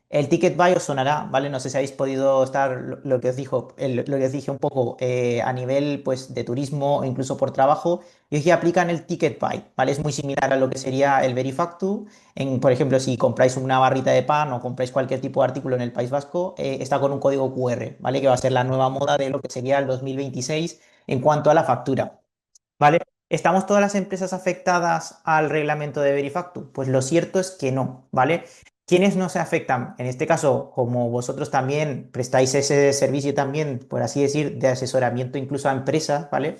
El ticket buy os sonará, ¿vale? No sé si habéis podido estar lo que os dijo, lo que os dije un poco a nivel pues, de turismo o incluso por trabajo. Y aquí aplican el ticket buy, ¿vale? Es muy similar a lo que sería el Verifactu. Por ejemplo, si compráis una barrita de pan o compráis cualquier tipo de artículo en el País Vasco, está con un código QR, ¿vale? Que va a ser la nueva moda de lo que sería el 2026 en cuanto a la factura. ¿Vale? ¿Estamos todas las empresas afectadas al reglamento de Verifactu? Pues lo cierto es que no, ¿vale? ¿Quiénes no se afectan? En este caso, como vosotros también prestáis ese servicio también, por así decir, de asesoramiento incluso a empresas, ¿vale?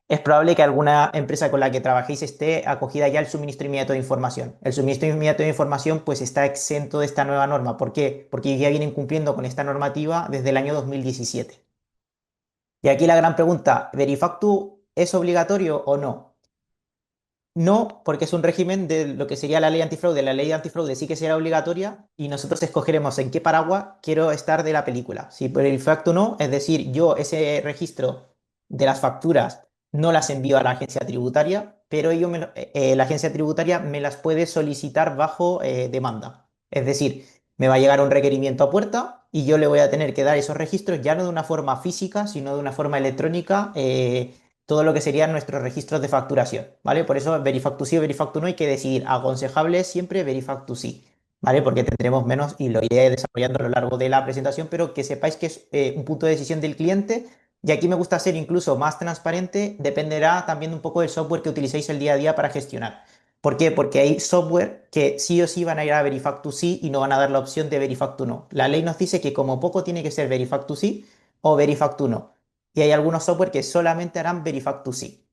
Es probable que alguna empresa con la que trabajéis esté acogida ya el suministro inmediato de información. El suministro inmediato de información pues está exento de esta nueva norma. ¿Por qué? Porque ya vienen cumpliendo con esta normativa desde el año 2017. Y aquí la gran pregunta, ¿Verifactu es obligatorio o no? No, porque es un régimen de lo que sería la ley antifraude. La ley antifraude sí que será obligatoria y nosotros escogeremos en qué paraguas quiero estar de la película. Si por el facto no, es decir, yo ese registro de las facturas no las envío a la agencia tributaria, pero la agencia tributaria me las puede solicitar bajo demanda. Es decir, me va a llegar un requerimiento a puerta y yo le voy a tener que dar esos registros ya no de una forma física, sino de una forma electrónica. Todo lo que serían nuestros registros de facturación, ¿vale? Por eso Verifactu sí o Verifactu no hay que decidir. Aconsejable es siempre Verifactu sí, ¿vale? Porque tendremos menos y lo iré desarrollando a lo largo de la presentación, pero que sepáis que es un punto de decisión del cliente y aquí me gusta ser incluso más transparente, dependerá también un poco del software que utilicéis el día a día para gestionar. ¿Por qué? Porque hay software que sí o sí van a ir a Verifactu sí y no van a dar la opción de Verifactu no. La ley nos dice que como poco tiene que ser Verifactu sí o Verifactu no y hay algunos software que solamente harán Verifactu sí.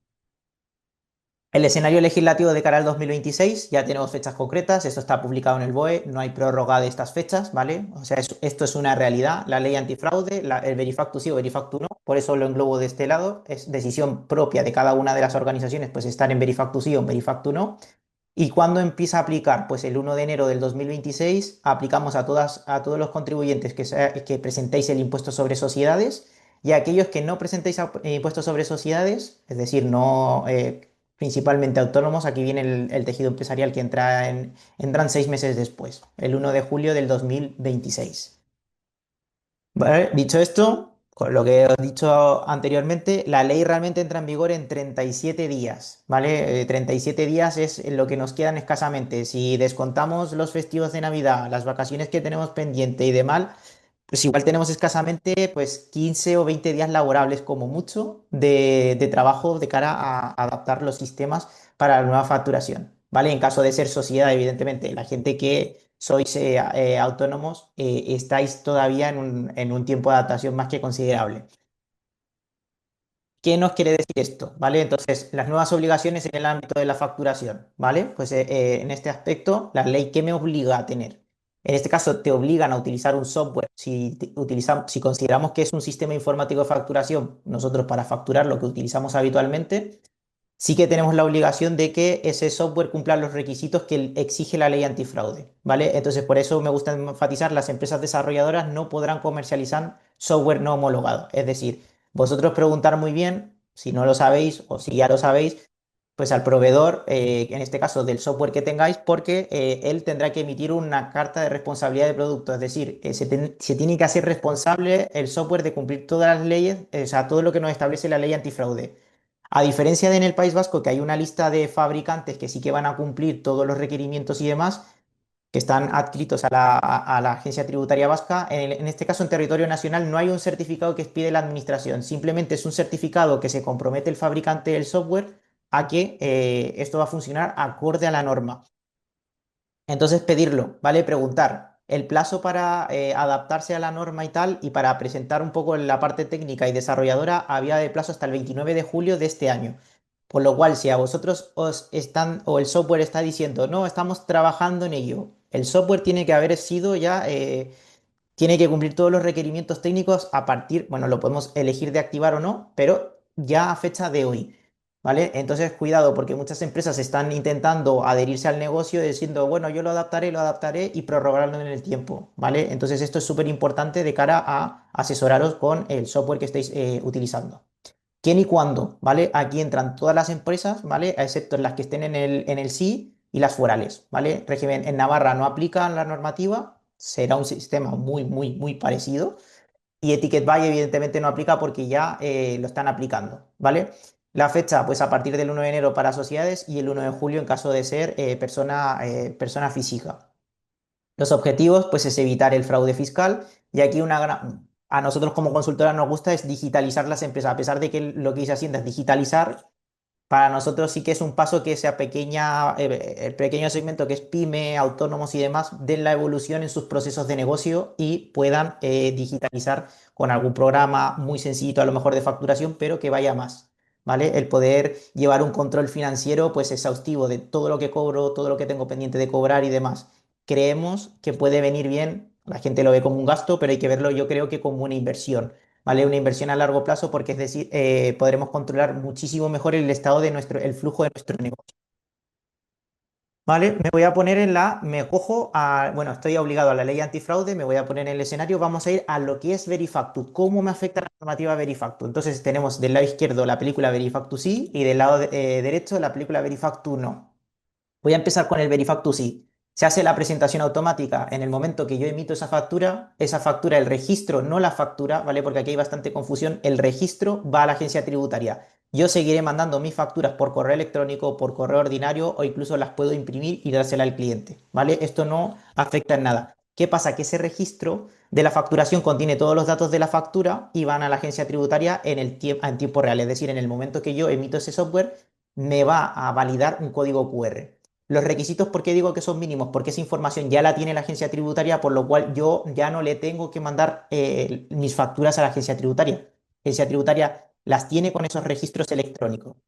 El escenario legislativo de cara al 2026, ya tenemos fechas concretas, esto está publicado en el BOE, no hay prórroga de estas fechas, ¿vale? O sea, esto es una realidad, la ley antifraude, el Verifactu sí o Verifactu no, por eso lo englobo de este lado, es decisión propia de cada una de las organizaciones, pues estar en Verifactu sí o en Verifactu no. ¿Y cuándo empieza a aplicar? Pues el 1 de enero del 2026 aplicamos a todos los contribuyentes que presentéis el impuesto sobre sociedades y a aquellos que no presentéis impuesto sobre sociedades, es decir, no principalmente autónomos, aquí viene el tejido empresarial que entran 6 meses después, el 1 de julio del 2026. Vale, dicho esto, con lo que os he dicho anteriormente, la ley realmente entra en vigor en 37 días, ¿vale? 37 días es lo que nos quedan escasamente. Si descontamos los festivos de Navidad, las vacaciones que tenemos pendiente y demás, pues igual tenemos escasamente pues 15 o 20 días laborables como mucho de trabajo de cara a adaptar los sistemas para la nueva facturación, ¿vale? En caso de ser sociedad, evidentemente, la gente que sois autónomos, estáis todavía en un tiempo de adaptación más que considerable. ¿Qué nos quiere decir esto? ¿Vale? Entonces, las nuevas obligaciones en el ámbito de la facturación, ¿vale? Pues en este aspecto, la ley, ¿qué me obliga a tener? En este caso, te obligan a utilizar un software. Si consideramos que es un sistema informático de facturación, nosotros para facturar lo que utilizamos habitualmente, sí que tenemos la obligación de que ese software cumpla los requisitos que exige la ley antifraude, ¿vale? Entonces, por eso me gusta enfatizar, las empresas desarrolladoras no podrán comercializar software no homologado. Es decir, vosotros preguntar muy bien, si no lo sabéis o si ya lo sabéis, pues al proveedor, en este caso del software que tengáis, porque él tendrá que emitir una carta de responsabilidad de producto, es decir, se tiene que hacer responsable el software de cumplir todas las leyes, o sea, todo lo que nos establece la ley antifraude. A diferencia de en el País Vasco, que hay una lista de fabricantes que sí que van a cumplir todos los requerimientos y demás, que están adscritos a la Agencia Tributaria Vasca, en este caso en territorio nacional no hay un certificado que pide la administración, simplemente es un certificado que se compromete el fabricante del software a que esto va a funcionar acorde a la norma. Entonces pedirlo, ¿vale? Preguntar. El plazo para adaptarse a la norma y tal, y para presentar un poco la parte técnica y desarrolladora, había de plazo hasta el 29 de julio de este año. Por lo cual, si a vosotros os están, o el software está diciendo, no, estamos trabajando en ello, el software tiene que haber sido ya, tiene que cumplir todos los requerimientos técnicos a partir, bueno, lo podemos elegir de activar o no, pero ya a fecha de hoy. ¿Vale? Entonces, cuidado, porque muchas empresas están intentando adherirse al negocio diciendo, bueno, yo lo adaptaré y prorrogarlo en el tiempo, ¿vale? Entonces, esto es súper importante de cara a asesoraros con el software que estéis utilizando. ¿Quién y cuándo? ¿Vale? Aquí entran todas las empresas, ¿vale? Excepto las que estén en el sí y las forales, ¿vale? Régimen en Navarra no aplican la normativa, será un sistema muy, muy, muy parecido. Y Etiquet Buy evidentemente no aplica porque ya lo están aplicando, ¿vale? La fecha, pues a partir del 1 de enero para sociedades y el 1 de julio en caso de ser persona física. Los objetivos, pues es evitar el fraude fiscal y aquí a nosotros como consultora nos gusta es digitalizar las empresas, a pesar de que lo que dice Hacienda es digitalizar, para nosotros sí que es un paso que esa pequeña, el pequeño segmento que es pyme, autónomos y demás, den la evolución en sus procesos de negocio y puedan digitalizar con algún programa muy sencillito, a lo mejor de facturación, pero que vaya más, ¿vale? El poder llevar un control financiero pues exhaustivo de todo lo que cobro, todo lo que tengo pendiente de cobrar y demás. Creemos que puede venir bien, la gente lo ve como un gasto, pero hay que verlo yo creo que como una inversión. ¿Vale? Una inversión a largo plazo porque es decir, podremos controlar muchísimo mejor el estado de el flujo de nuestro negocio. ¿Vale? Me voy a poner me cojo bueno, estoy obligado a la ley antifraude, me voy a poner en el escenario, vamos a ir a lo que es Verifactu, cómo me afecta la normativa Verifactu. Entonces tenemos del lado izquierdo la película Verifactu sí y del lado derecho la película Verifactu no. Voy a empezar con el Verifactu sí. Se hace la presentación automática en el momento que yo emito esa factura, el registro, no la factura, ¿vale? Porque aquí hay bastante confusión. El registro va a la agencia tributaria. Yo seguiré mandando mis facturas por correo electrónico, por correo ordinario o incluso las puedo imprimir y dársela al cliente, ¿vale? Esto no afecta en nada. ¿Qué pasa? Que ese registro de la facturación contiene todos los datos de la factura y van a la agencia tributaria en tiempo real. Es decir, en el momento que yo emito ese software, me va a validar un código QR. Los requisitos, ¿por qué digo que son mínimos? Porque esa información ya la tiene la agencia tributaria, por lo cual yo ya no le tengo que mandar mis facturas a la agencia tributaria. La agencia tributaria las tiene con esos registros electrónicos,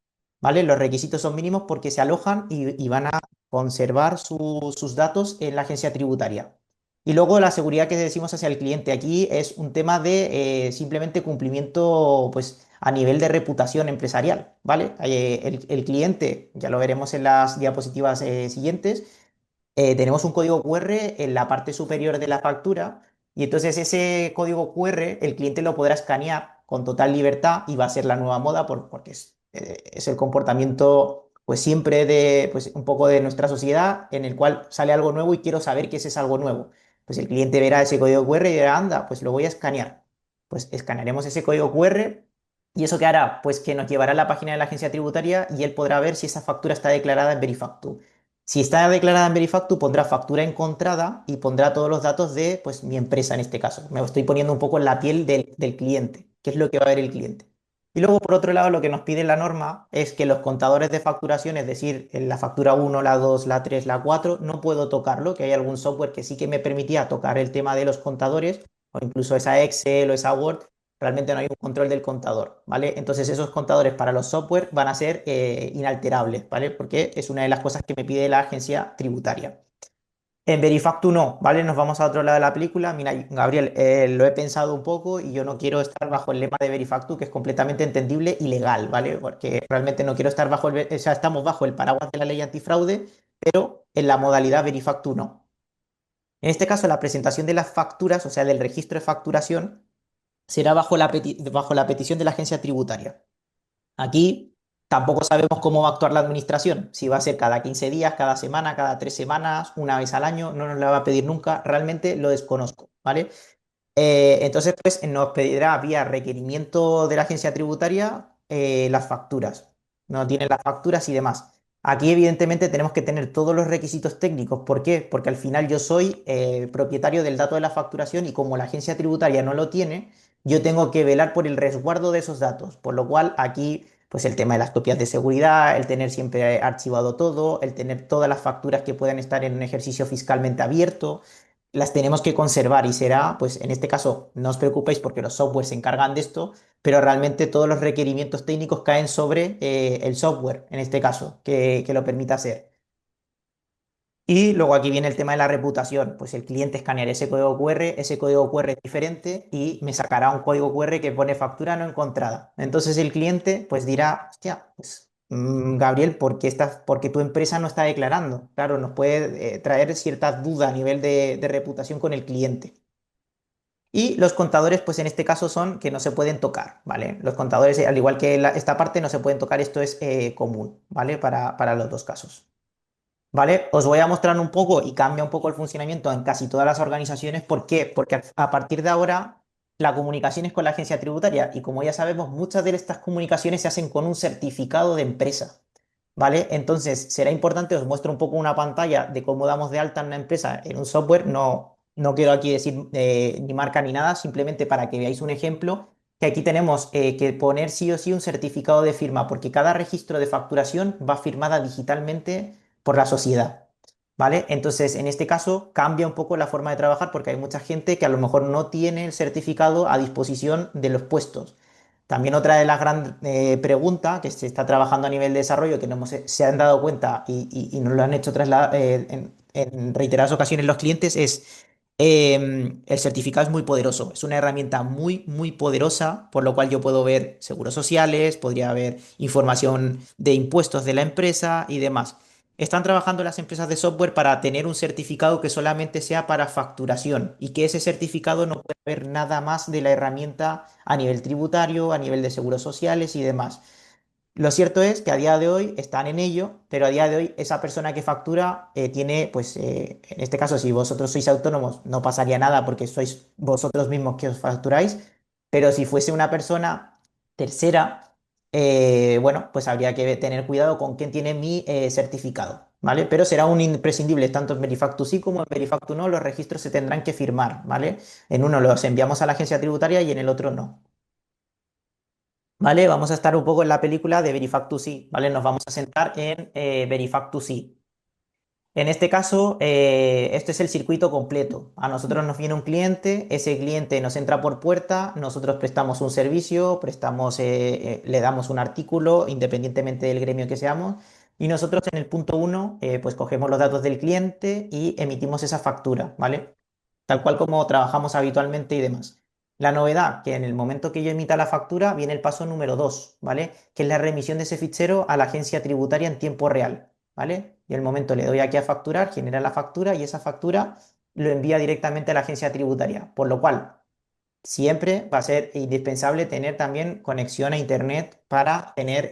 ¿vale? Los requisitos son mínimos porque se alojan y van a conservar sus datos en la agencia tributaria. Y luego la seguridad que decimos hacia el cliente. Aquí es un tema de simplemente cumplimiento, pues a nivel de reputación empresarial, ¿vale? El cliente, ya lo veremos en las diapositivas siguientes, tenemos un código QR en la parte superior de la factura y entonces ese código QR el cliente lo podrá escanear con total libertad y va a ser la nueva moda porque es el comportamiento pues siempre de pues un poco de nuestra sociedad en el cual sale algo nuevo y quiero saber qué es algo nuevo. Pues el cliente verá ese código QR y dirá, anda, pues lo voy a escanear. Pues escanearemos ese código QR y eso qué hará, pues que nos llevará a la página de la agencia tributaria y él podrá ver si esa factura está declarada en Verifactu. Si está declarada en Verifactu, pondrá factura encontrada y pondrá todos los datos de pues, mi empresa en este caso. Me estoy poniendo un poco en la piel del cliente, qué es lo que va a ver el cliente. Y luego, por otro lado, lo que nos pide la norma es que los contadores de facturación, es decir, en la factura uno, la 2, la 3, la 4, no puedo tocarlo, que hay algún software que sí que me permitía tocar el tema de los contadores, o incluso esa Excel o esa Word, realmente no hay un control del contador, ¿vale? Entonces esos contadores para los software van a ser inalterables, ¿vale? Porque es una de las cosas que me pide la agencia tributaria. En Verifactu no, ¿vale? Nos vamos a otro lado de la película. Mira, Gabriel, lo he pensado un poco y yo no quiero estar bajo el lema de Verifactu, que es completamente entendible y legal, ¿vale? Porque realmente no quiero estar o sea, estamos bajo el paraguas de la ley antifraude, pero en la modalidad Verifactu no. En este caso, la presentación de las facturas, o sea, del registro de facturación, será bajo la petición de la agencia tributaria. Aquí tampoco sabemos cómo va a actuar la administración, si va a ser cada 15 días, cada semana, cada 3 semanas, una vez al año, no nos la va a pedir nunca, realmente lo desconozco, ¿vale? Entonces, pues nos pedirá vía requerimiento de la agencia tributaria las facturas. No tienen las facturas y demás. Aquí, evidentemente, tenemos que tener todos los requisitos técnicos. ¿Por qué? Porque al final yo soy propietario del dato de la facturación y como la agencia tributaria no lo tiene, yo tengo que velar por el resguardo de esos datos. Por lo cual, aquí, pues el tema de las copias de seguridad, el tener siempre archivado todo, el tener todas las facturas que puedan estar en un ejercicio fiscalmente abierto las tenemos que conservar y será, pues en este caso, no os preocupéis porque los softwares se encargan de esto, pero realmente todos los requerimientos técnicos caen sobre el software, en este caso, que lo permita hacer. Y luego aquí viene el tema de la reputación, pues el cliente escaneará ese código QR es diferente y me sacará un código QR que pone factura no encontrada. Entonces el cliente pues dirá, hostia, pues Gabriel, ¿por qué tu empresa no está declarando? Claro, nos puede traer cierta duda a nivel de reputación con el cliente. Y los contadores, pues en este caso son que no se pueden tocar, ¿vale? Los contadores, al igual que esta parte, no se pueden tocar, esto es común, ¿vale? Para los dos casos. ¿Vale? Os voy a mostrar un poco y cambia un poco el funcionamiento en casi todas las organizaciones. ¿Por qué? Porque a partir de ahora la comunicación es con la agencia tributaria y como ya sabemos, muchas de estas comunicaciones se hacen con un certificado de empresa. ¿Vale? Entonces, será importante, os muestro un poco una pantalla de cómo damos de alta en una empresa en un software. No, no quiero aquí decir ni marca ni nada, simplemente para que veáis un ejemplo, que aquí tenemos que poner sí o sí un certificado de firma, porque cada registro de facturación va firmada digitalmente por la sociedad. ¿Vale? Entonces, en este caso, cambia un poco la forma de trabajar porque hay mucha gente que a lo mejor no tiene el certificado a disposición de los puestos. También otra de las grandes preguntas que se está trabajando a nivel de desarrollo, que no se han dado cuenta y nos lo han hecho en reiteradas ocasiones los clientes, es el certificado es muy poderoso, es una herramienta muy, muy poderosa, por lo cual yo puedo ver seguros sociales, podría ver información de impuestos de la empresa y demás. Están trabajando las empresas de software para tener un certificado que solamente sea para facturación y que ese certificado no pueda ver nada más de la herramienta a nivel tributario, a nivel de seguros sociales y demás. Lo cierto es que a día de hoy están en ello, pero a día de hoy esa persona que factura tiene, pues en este caso, si vosotros sois autónomos, no pasaría nada porque sois vosotros mismos que os facturáis, pero si fuese una persona tercera, bueno, pues habría que tener cuidado con quién tiene mi certificado, ¿vale? Pero será un imprescindible, tanto en Verifactu sí como en Verifactu no, los registros se tendrán que firmar, ¿vale? En uno los enviamos a la agencia tributaria y en el otro no. ¿Vale? Vamos a estar un poco en la película de Verifactu-Sí, ¿vale? Nos vamos a centrar en Verifactu-Sí. En este caso, este es el circuito completo. A nosotros nos viene un cliente, ese cliente nos entra por puerta, nosotros prestamos un servicio, le damos un artículo, independientemente del gremio que seamos, y nosotros en el punto uno, pues cogemos los datos del cliente y emitimos esa factura, ¿vale? Tal cual como trabajamos habitualmente y demás. La novedad, que en el momento que yo emita la factura, viene el paso número 2, ¿vale? Que es la remisión de ese fichero a la agencia tributaria en tiempo real, ¿vale? Y el momento le doy aquí a facturar, genera la factura y esa factura lo envía directamente a la agencia tributaria, por lo cual siempre va a ser indispensable tener también conexión a Internet para tener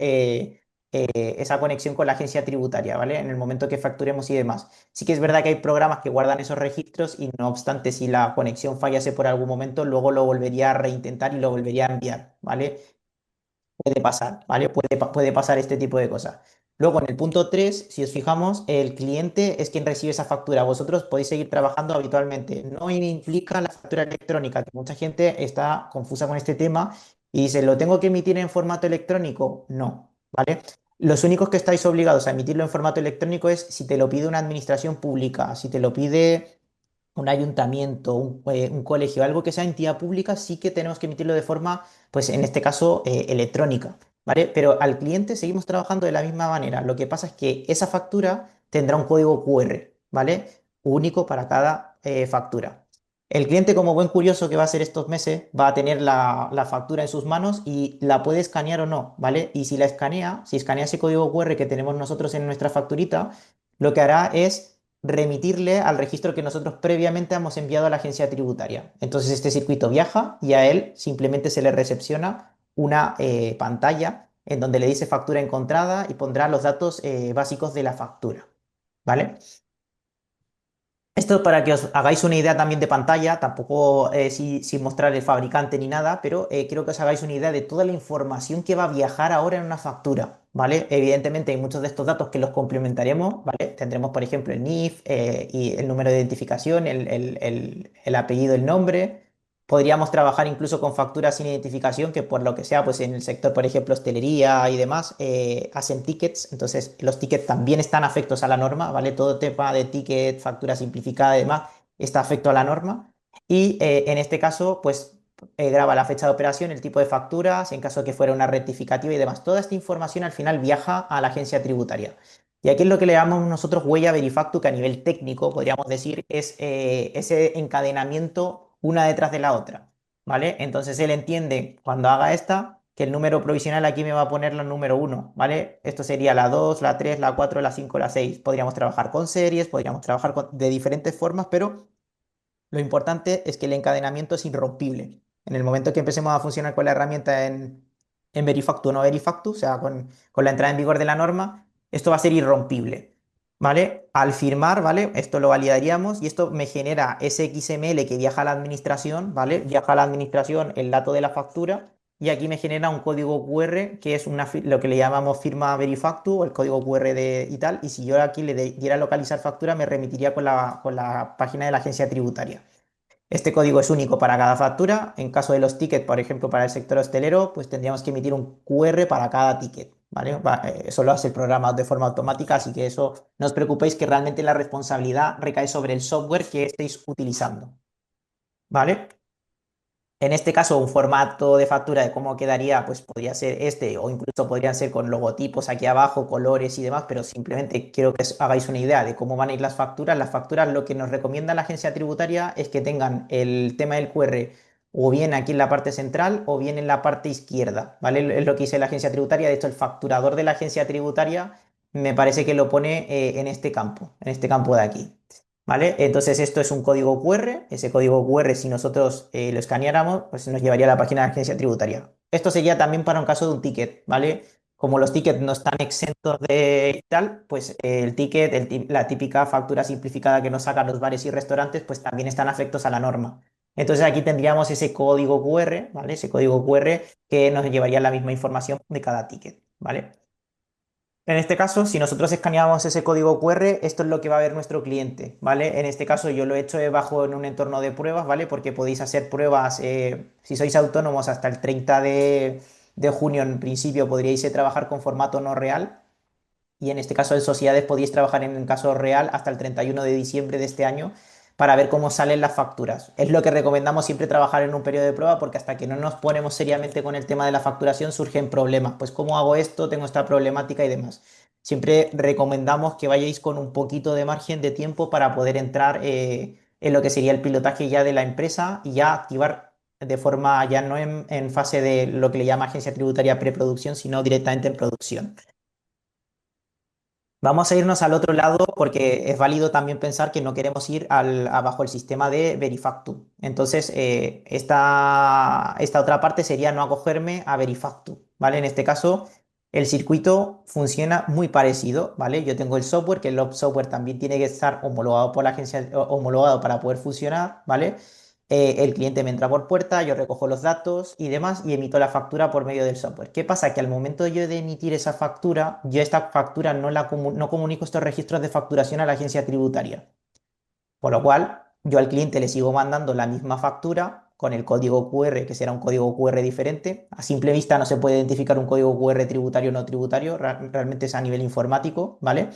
esa conexión con la agencia tributaria, ¿vale? En el momento que facturemos y demás. Sí que es verdad que hay programas que guardan esos registros y no obstante, si la conexión fallase por algún momento, luego lo volvería a reintentar y lo volvería a enviar, ¿vale? Puede pasar, ¿vale? Puede pasar este tipo de cosas. Luego, en el punto 3 si os fijamos, el cliente es quien recibe esa factura. Vosotros podéis seguir trabajando habitualmente. No implica la factura electrónica, que mucha gente está confusa con este tema y dice, ¿lo tengo que emitir en formato electrónico? No, ¿vale? Los únicos que estáis obligados a emitirlo en formato electrónico es si te lo pide una administración pública, si te lo pide un ayuntamiento, un colegio, algo que sea entidad pública, sí que tenemos que emitirlo de forma, pues en este caso, electrónica, ¿vale? Pero al cliente seguimos trabajando de la misma manera. Lo que pasa es que esa factura tendrá un código QR, ¿vale? Único para cada factura. El cliente, como buen curioso que va a ser estos meses, va a tener la factura en sus manos y la puede escanear o no, ¿vale? Y si la escanea, si escanea ese código QR que tenemos nosotros en nuestra facturita, lo que hará es remitirle al registro que nosotros previamente hemos enviado a la agencia tributaria. Entonces este circuito viaja y a él simplemente se le recepciona una pantalla en donde le dice factura encontrada y pondrá los datos básicos de la factura. ¿Vale? Esto para que os hagáis una idea también de pantalla, tampoco sin mostrar el fabricante ni nada, pero quiero que os hagáis una idea de toda la información que va a viajar ahora en una factura, ¿vale? Evidentemente hay muchos de estos datos que los complementaremos, ¿vale? Tendremos, por ejemplo, el NIF y el número de identificación, el apellido, el nombre. Podríamos trabajar incluso con facturas sin identificación, que por lo que sea, pues en el sector, por ejemplo, hostelería y demás, hacen tickets. Entonces, los tickets también están afectos a la norma, ¿vale? Todo tema de ticket, factura simplificada y demás, está afecto a la norma. Y en este caso, pues graba la fecha de operación, el tipo de facturas, en caso de que fuera una rectificativa y demás. Toda esta información al final viaja a la agencia tributaria. Y aquí es lo que le llamamos nosotros huella verifactu, que a nivel técnico, podríamos decir, es ese encadenamiento una detrás de la otra, ¿vale? Entonces él entiende cuando haga esta que el número provisional aquí me va a poner la número uno, ¿vale? Esto sería la 2, la 3, la 4, la 5, la 6. Podríamos trabajar con series, podríamos trabajar de diferentes formas, pero lo importante es que el encadenamiento es irrompible. En el momento que empecemos a funcionar con la herramienta en Verifactu o no Verifactu, o sea, con la entrada en vigor de la norma, esto va a ser irrompible. ¿vale? Al firmar, ¿vale? Esto lo validaríamos y esto me genera ese XML que viaja a la administración, ¿vale? Viaja a la administración el dato de la factura y aquí me genera un código QR que es lo que le llamamos firma Verifactu o el código QR de, y tal. Y si yo aquí diera localizar factura, me remitiría con la página de la agencia tributaria. Este código es único para cada factura. En caso de los tickets, por ejemplo, para el sector hostelero, pues tendríamos que emitir un QR para cada ticket, ¿vale? Eso lo hace el programa de forma automática, así que eso no os preocupéis que realmente la responsabilidad recae sobre el software que estéis utilizando, ¿vale? En este caso, un formato de factura de cómo quedaría, pues podría ser este, o incluso podrían ser con logotipos aquí abajo, colores y demás, pero simplemente quiero que os hagáis una idea de cómo van a ir las facturas. Las facturas, lo que nos recomienda la agencia tributaria es que tengan el tema del QR o bien aquí en la parte central o bien en la parte izquierda, ¿vale? Es lo que dice la agencia tributaria. De hecho, el facturador de la agencia tributaria me parece que lo pone en este campo de aquí. ¿Vale? Entonces esto es un código QR. Ese código QR, si nosotros lo escaneáramos, pues nos llevaría a la página de la agencia tributaria. Esto sería también para un caso de un ticket, ¿vale? Como los tickets no están exentos de y tal, pues el ticket, la típica factura simplificada que nos sacan los bares y restaurantes, pues también están afectos a la norma. Entonces aquí tendríamos ese código QR, ¿vale? Ese código QR que nos llevaría la misma información de cada ticket, ¿vale? En este caso, si nosotros escaneamos ese código QR, esto es lo que va a ver nuestro cliente, ¿vale? En este caso yo lo he hecho bajo en un entorno de pruebas, ¿vale? Porque podéis hacer pruebas, si sois autónomos, hasta el 30 de junio en principio podríais trabajar con formato no real, y en este caso de sociedades podéis trabajar en el caso real hasta el 31 de diciembre de este año para ver cómo salen las facturas. Es lo que recomendamos siempre trabajar en un periodo de prueba porque hasta que no nos ponemos seriamente con el tema de la facturación surgen problemas. Pues ¿cómo hago esto? Tengo esta problemática y demás. Siempre recomendamos que vayáis con un poquito de margen de tiempo para poder entrar en lo que sería el pilotaje ya de la empresa y ya activar de forma ya no en fase de lo que le llama agencia tributaria preproducción, sino directamente en producción. Vamos a irnos al otro lado porque es válido también pensar que no queremos ir bajo el sistema de Verifactu. Entonces, esta otra parte sería no acogerme a Verifactu, ¿vale? En este caso, el circuito funciona muy parecido, ¿vale? Yo tengo el software, que el software también tiene que estar homologado por la agencia, homologado para poder funcionar, ¿vale? El cliente me entra por puerta, yo recojo los datos y demás y emito la factura por medio del software. ¿Qué pasa? Que al momento yo de emitir esa factura, yo esta factura no comunico estos registros de facturación a la agencia tributaria. Por lo cual, yo al cliente le sigo mandando la misma factura con el código QR, que será un código QR diferente. A simple vista no se puede identificar un código QR tributario o no tributario, realmente es a nivel informático, ¿vale?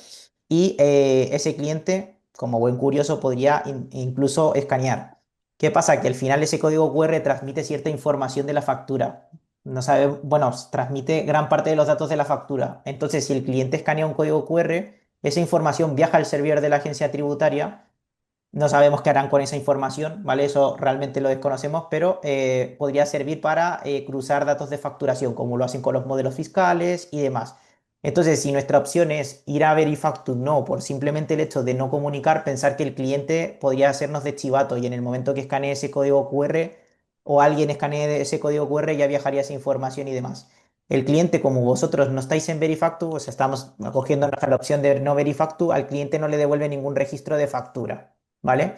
Y ese cliente, como buen curioso, podría incluso escanear. ¿Qué pasa? Que al final ese código QR transmite cierta información de la factura. No sabe, bueno, transmite gran parte de los datos de la factura. Entonces, si el cliente escanea un código QR, esa información viaja al servidor de la agencia tributaria. No sabemos qué harán con esa información, ¿vale? Eso realmente lo desconocemos, pero podría servir para cruzar datos de facturación, como lo hacen con los modelos fiscales y demás. Entonces, si nuestra opción es ir a Verifactu, no, por simplemente el hecho de no comunicar, pensar que el cliente podría hacernos de chivato y en el momento que escanee ese código QR o alguien escanee ese código QR ya viajaría esa información y demás. El cliente, como vosotros no estáis en Verifactu, o sea, estamos acogiéndonos a la opción de no Verifactu, al cliente no le devuelve ningún registro de factura. ¿Vale?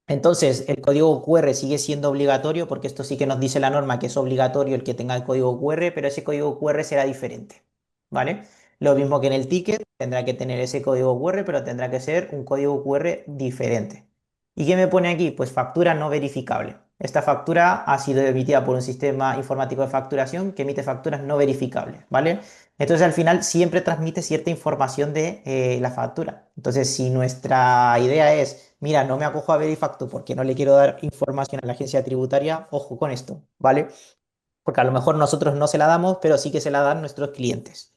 Entonces, el código QR sigue siendo obligatorio porque esto sí que nos dice la norma que es obligatorio el que tenga el código QR, pero ese código QR será diferente, ¿vale? Lo mismo que en el ticket, tendrá que tener ese código QR, pero tendrá que ser un código QR diferente. ¿Y qué me pone aquí? Pues factura no verificable. Esta factura ha sido emitida por un sistema informático de facturación que emite facturas no verificables, ¿vale? Entonces, al final siempre transmite cierta información de la factura. Entonces, si nuestra idea es, mira, no me acojo a Verifactu porque no le quiero dar información a la agencia tributaria, ojo con esto, ¿vale? Porque a lo mejor nosotros no se la damos, pero sí que se la dan nuestros clientes.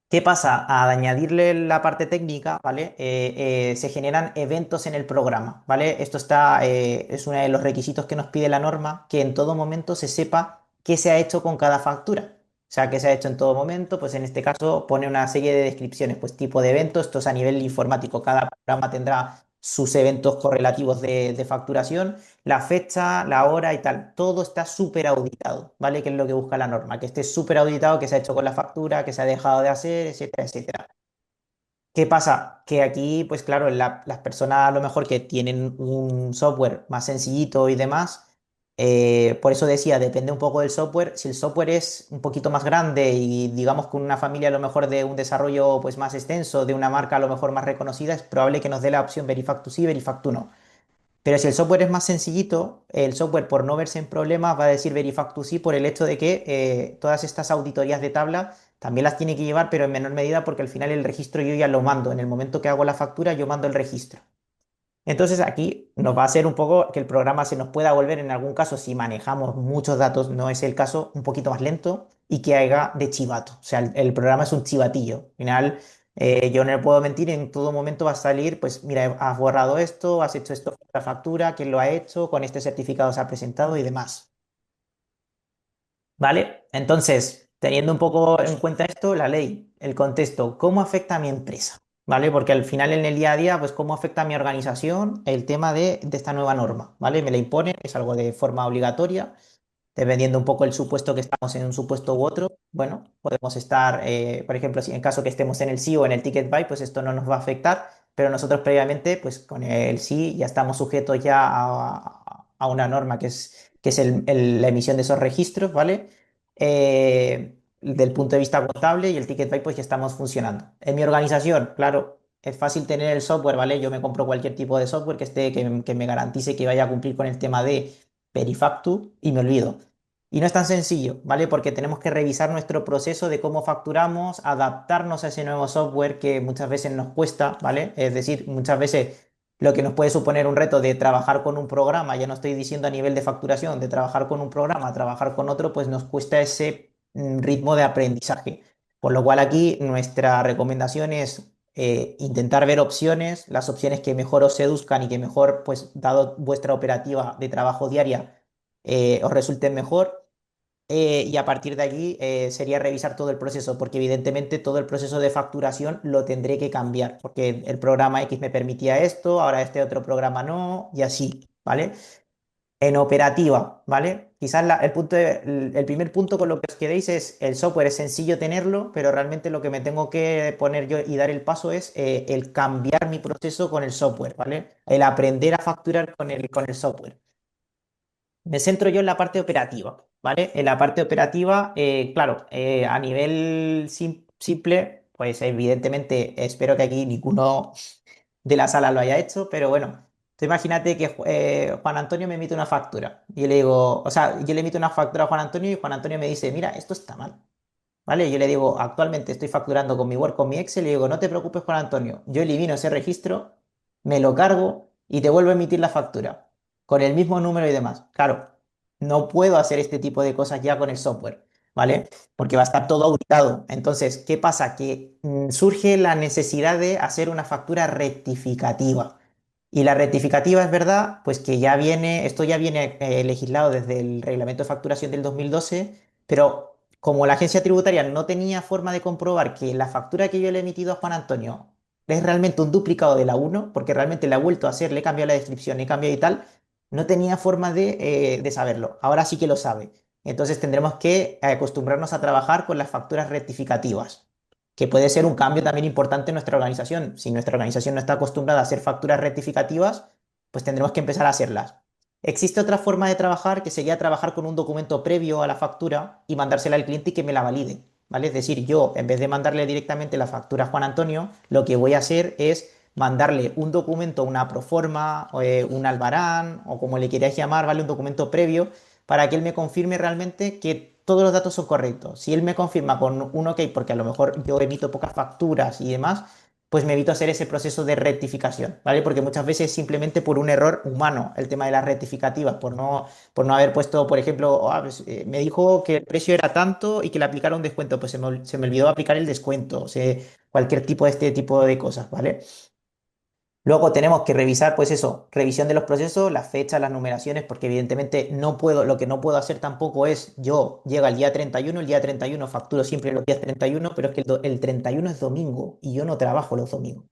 ¿Qué pasa? Al añadirle la parte técnica, ¿vale? Se generan eventos en el programa, ¿vale? Esto es uno de los requisitos que nos pide la norma, que en todo momento se sepa qué se ha hecho con cada factura. O sea, qué se ha hecho en todo momento, pues en este caso pone una serie de descripciones, pues tipo de eventos, esto es a nivel informático, cada programa tendrá sus eventos correlativos de facturación, la fecha, la hora y tal. Todo está súper auditado, ¿vale? Que es lo que busca la norma, que esté súper auditado, que se ha hecho con la factura, que se ha dejado de hacer, etcétera, etcétera. ¿Qué pasa? Que aquí, pues claro, las personas a lo mejor que tienen un software más sencillito y demás, por eso decía, depende un poco del software. Si el software es un poquito más grande y digamos con una familia a lo mejor de un desarrollo pues más extenso, de una marca a lo mejor más reconocida, es probable que nos dé la opción Verifactu sí, Verifactu no. Pero si el software es más sencillito, el software por no verse en problemas va a decir Verifactu sí por el hecho de que todas estas auditorías de tabla también las tiene que llevar, pero en menor medida porque al final el registro yo ya lo mando. En el momento que hago la factura, yo mando el registro. Entonces aquí nos va a hacer un poco que el programa se nos pueda volver en algún caso, si manejamos muchos datos, no es el caso, un poquito más lento y que haga de chivato. O sea, el programa es un chivatillo. Al final, yo no le puedo mentir, en todo momento va a salir, pues mira, has borrado esto, has hecho esto con la factura, quién lo ha hecho, con este certificado se ha presentado y demás. ¿Vale? Entonces, teniendo un poco en cuenta esto, la ley, el contexto, ¿cómo afecta a mi empresa? ¿Vale? Porque al final en el día a día, pues cómo afecta a mi organización el tema de esta nueva norma, ¿vale? Me la impone, es algo de forma obligatoria, dependiendo un poco el supuesto que estamos en un supuesto u otro. Bueno, podemos estar, por ejemplo, si en caso que estemos en el sí o en el ticket buy, pues esto no nos va a afectar, pero nosotros previamente, pues con el sí ya estamos sujetos ya a una norma que es la emisión de esos registros, ¿vale? Del punto de vista contable y el ticket buy, pues ya estamos funcionando. En mi organización, claro, es fácil tener el software, ¿vale? Yo me compro cualquier tipo de software que me garantice que vaya a cumplir con el tema de Perifactu y me olvido. Y no es tan sencillo, ¿vale? Porque tenemos que revisar nuestro proceso de cómo facturamos, adaptarnos a ese nuevo software que muchas veces nos cuesta, ¿vale? Es decir, muchas veces lo que nos puede suponer un reto de trabajar con un programa, ya no estoy diciendo a nivel de facturación, de trabajar con un programa, trabajar con otro, pues nos cuesta ese ritmo de aprendizaje. Por lo cual aquí nuestra recomendación es intentar ver opciones, las opciones que mejor os seduzcan y que mejor, pues dado vuestra operativa de trabajo diaria, os resulten mejor. Y a partir de aquí sería revisar todo el proceso, porque evidentemente todo el proceso de facturación lo tendré que cambiar, porque el programa X me permitía esto, ahora este otro programa no, y así, ¿vale? En operativa, ¿vale? Quizás el primer punto con lo que os quedéis es el software es sencillo tenerlo, pero realmente lo que me tengo que poner yo y dar el paso es el cambiar mi proceso con el software, ¿vale? El aprender a facturar con el software. Me centro yo en la parte operativa, ¿vale? En la parte operativa, claro, a nivel simple, pues evidentemente espero que aquí ninguno de la sala lo haya hecho, pero bueno, tú imagínate que Juan Antonio me emite una factura. Y yo le digo, o sea, yo le emito una factura a Juan Antonio y Juan Antonio me dice, mira, esto está mal. ¿Vale? Yo le digo, actualmente estoy facturando con mi Word, con mi Excel, y le digo, no te preocupes, Juan Antonio, yo elimino ese registro, me lo cargo y te vuelvo a emitir la factura con el mismo número y demás. Claro, no puedo hacer este tipo de cosas ya con el software, ¿vale? Porque va a estar todo auditado. Entonces, ¿qué pasa? Que surge la necesidad de hacer una factura rectificativa. Y la rectificativa es verdad, pues que ya viene, esto ya viene legislado desde el reglamento de facturación del 2012, pero como la agencia tributaria no tenía forma de comprobar que la factura que yo le he emitido a Juan Antonio es realmente un duplicado de la uno, porque realmente la he vuelto a hacer, le he cambiado la descripción, le he cambiado y tal, no tenía forma de saberlo. Ahora sí que lo sabe. Entonces tendremos que acostumbrarnos a trabajar con las facturas rectificativas, que puede ser un cambio también importante en nuestra organización. Si nuestra organización no está acostumbrada a hacer facturas rectificativas, pues tendremos que empezar a hacerlas. Existe otra forma de trabajar que sería trabajar con un documento previo a la factura y mandársela al cliente y que me la valide, ¿vale? Es decir, yo en vez de mandarle directamente la factura a Juan Antonio, lo que voy a hacer es mandarle un documento, una proforma, un albarán o como le queráis llamar, ¿vale? Un documento previo para que él me confirme realmente que todos los datos son correctos. Si él me confirma con un OK, porque a lo mejor yo emito pocas facturas y demás, pues me evito hacer ese proceso de rectificación, ¿vale? Porque muchas veces simplemente por un error humano, el tema de las rectificativas, por no haber puesto, por ejemplo, pues, me dijo que el precio era tanto y que le aplicara un descuento, pues se me olvidó aplicar el descuento, o sea, cualquier tipo de este tipo de cosas, ¿vale? Luego tenemos que revisar, pues eso, revisión de los procesos, las fechas, las numeraciones, porque evidentemente no puedo, lo que no puedo hacer tampoco es, yo llega el día 31 facturo siempre los días 31, pero es que el 31 es domingo y yo no trabajo los domingos.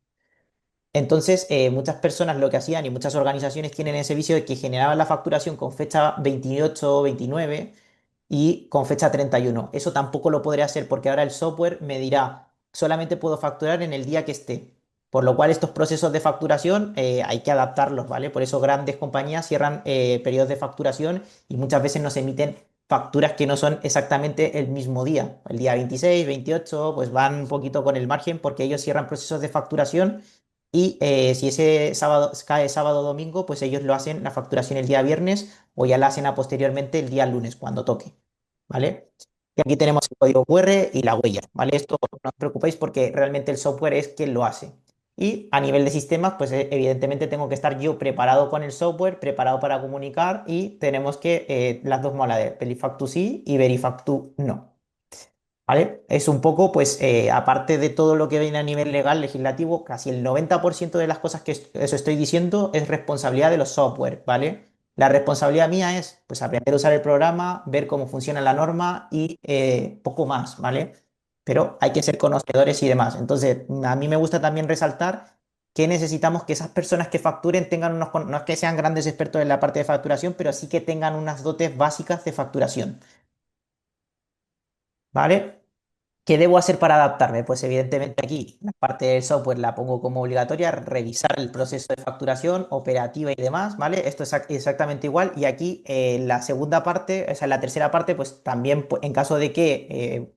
Entonces, muchas personas lo que hacían y muchas organizaciones tienen ese vicio de que generaban la facturación con fecha 28 o 29 y con fecha 31. Eso tampoco lo podré hacer porque ahora el software me dirá. solamente puedo facturar en el día que esté. Por lo cual estos procesos de facturación hay que adaptarlos, ¿vale? Por eso grandes compañías cierran periodos de facturación y muchas veces nos emiten facturas que no son exactamente el mismo día. El día 26, 28, pues van un poquito con el margen porque ellos cierran procesos de facturación y si ese sábado cae sábado o domingo, pues ellos lo hacen la facturación el día viernes o ya la hacen a posteriormente el día lunes cuando toque, ¿vale? Y aquí tenemos el código QR y la huella, ¿vale? Esto no os preocupéis porque realmente el software es quien lo hace. Y a nivel de sistemas, pues evidentemente tengo que estar yo preparado con el software, preparado para comunicar y tenemos que las dos modalidades, Verifact sí y Verifact no. ¿Vale? Es un poco, pues, aparte de todo lo que viene a nivel legal, legislativo, casi el 90% de las cosas que eso estoy diciendo es responsabilidad de los software, ¿vale? La responsabilidad mía es, pues, aprender a usar el programa, ver cómo funciona la norma y poco más, ¿vale? Pero hay que ser conocedores y demás. Entonces, a mí me gusta también resaltar que necesitamos que esas personas que facturen tengan no es que sean grandes expertos en la parte de facturación, pero sí que tengan unas dotes básicas de facturación, ¿vale? ¿Qué debo hacer para adaptarme? Pues evidentemente aquí la parte del software la pongo como obligatoria, revisar el proceso de facturación, operativa y demás, ¿vale? Esto es exactamente igual. Y aquí la segunda parte, o sea, la tercera parte, pues también en caso de que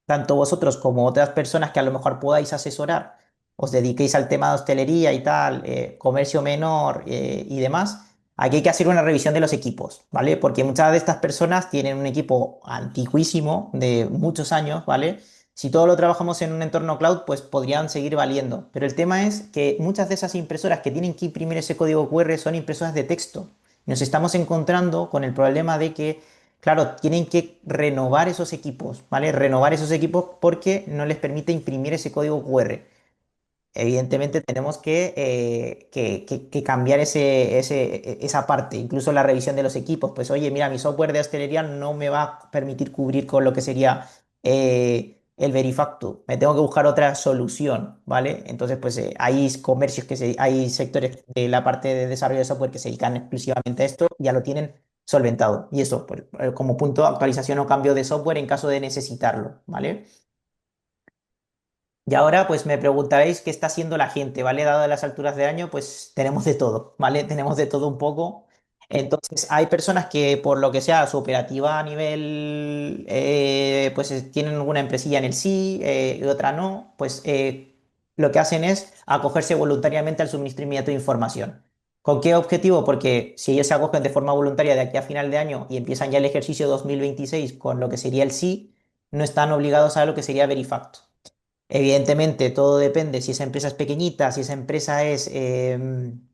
tanto vosotros como otras personas que a lo mejor podáis asesorar, os dediquéis al tema de hostelería y tal, comercio menor y demás, aquí hay que hacer una revisión de los equipos, ¿vale? Porque muchas de estas personas tienen un equipo antiquísimo de muchos años, ¿vale? Si todo lo trabajamos en un entorno cloud, pues podrían seguir valiendo. Pero el tema es que muchas de esas impresoras que tienen que imprimir ese código QR son impresoras de texto. Nos estamos encontrando con el problema de que claro, tienen que renovar esos equipos, ¿vale? Renovar esos equipos porque no les permite imprimir ese código QR. Evidentemente tenemos que cambiar esa parte, incluso la revisión de los equipos. Pues oye, mira, mi software de hostelería no me va a permitir cubrir con lo que sería el Verifactu. Me tengo que buscar otra solución, ¿vale? Entonces, pues hay comercios hay sectores de la parte de desarrollo de software que se dedican exclusivamente a esto, ya lo tienen solventado. Y eso, pues, como punto, actualización o cambio de software en caso de necesitarlo, ¿vale? Y ahora pues me preguntaréis qué está haciendo la gente, ¿vale? Dado las alturas de año, pues tenemos de todo, ¿vale? Tenemos de todo un poco. Entonces hay personas que por lo que sea su operativa a nivel, pues tienen alguna empresilla en el sí y otra no, pues lo que hacen es acogerse voluntariamente al suministramiento de información. ¿Con qué objetivo? Porque si ellos se acogen de forma voluntaria de aquí a final de año y empiezan ya el ejercicio 2026 con lo que sería el sí, no están obligados a lo que sería Verifacto. Evidentemente, todo depende si esa empresa es pequeñita, si esa empresa es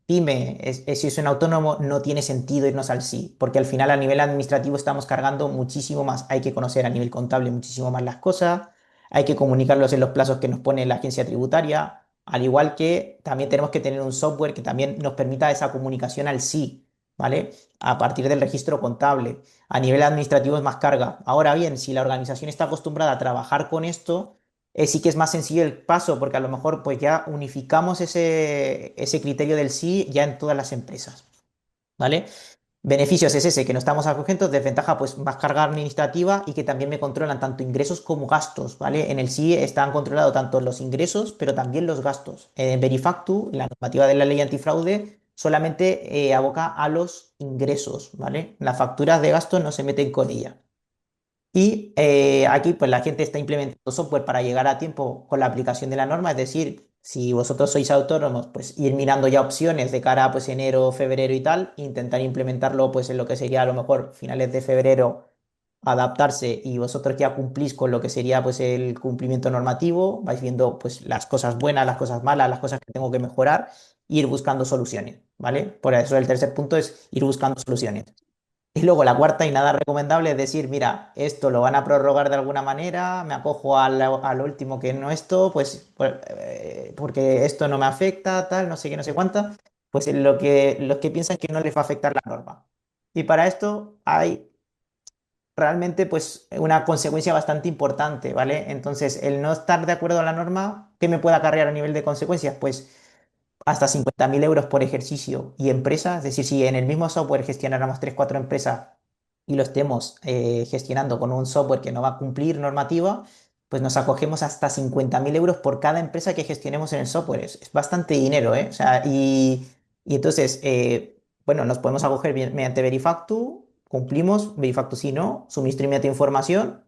pyme, si es un autónomo, no tiene sentido irnos al sí, porque al final a nivel administrativo estamos cargando muchísimo más. Hay que conocer a nivel contable muchísimo más las cosas, hay que comunicarlos en los plazos que nos pone la agencia tributaria, al igual que también tenemos que tener un software que también nos permita esa comunicación al sí, ¿vale? A partir del registro contable. A nivel administrativo es más carga. Ahora bien, si la organización está acostumbrada a trabajar con esto, sí que es más sencillo el paso, porque a lo mejor pues ya unificamos ese criterio del sí ya en todas las empresas, ¿vale? Beneficios es ese, que no estamos acogiendo, desventaja pues más carga administrativa y que también me controlan tanto ingresos como gastos, ¿vale? En el sí están controlados tanto los ingresos, pero también los gastos. En Verifactu, la normativa de la ley antifraude, solamente aboca a los ingresos, ¿vale? Las facturas de gastos no se meten con ella. Y aquí pues la gente está implementando software para llegar a tiempo con la aplicación de la norma, es decir, si vosotros sois autónomos, pues ir mirando ya opciones de cara a pues enero, febrero y tal, intentar implementarlo pues en lo que sería a lo mejor finales de febrero, adaptarse y vosotros ya cumplís con lo que sería pues el cumplimiento normativo, vais viendo pues las cosas buenas, las cosas malas, las cosas que tengo que mejorar, e ir buscando soluciones, ¿vale? Por eso el tercer punto es ir buscando soluciones. Y luego la cuarta y nada recomendable es decir, mira, esto lo van a prorrogar de alguna manera, me acojo a lo último que no esto, porque esto no me afecta, tal, no sé qué, no sé cuánta, pues los que piensan que no les va a afectar la norma. Y para esto hay realmente pues una consecuencia bastante importante, ¿vale? Entonces, el no estar de acuerdo a la norma, ¿qué me puede acarrear a nivel de consecuencias? Pues hasta 50.000 euros por ejercicio y empresa. Es decir, si en el mismo software gestionáramos 3 4 empresas y lo estemos gestionando con un software que no va a cumplir normativa, pues nos acogemos hasta 50.000 euros por cada empresa que gestionemos en el software. Es bastante dinero, ¿eh? O sea, y entonces, bueno, nos podemos acoger mediante Verifactu, cumplimos, Verifactu sí, no, suministro inmediato de información,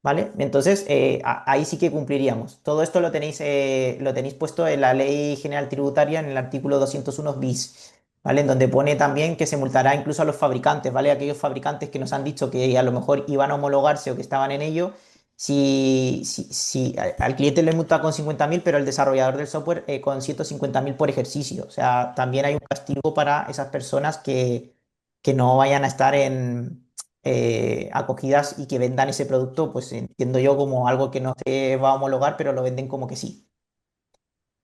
¿vale? Entonces, ahí sí que cumpliríamos. Todo esto lo tenéis puesto en la Ley General Tributaria en el artículo 201 bis. ¿Vale? En donde pone también que se multará incluso a los fabricantes, ¿vale? Aquellos fabricantes que nos han dicho que a lo mejor iban a homologarse o que estaban en ello, si al cliente le multa con 50.000, pero el desarrollador del software con 150.000 por ejercicio. O sea, también hay un castigo para esas personas que no vayan a estar acogidas y que vendan ese producto, pues entiendo yo como algo que no se va a homologar, pero lo venden como que sí.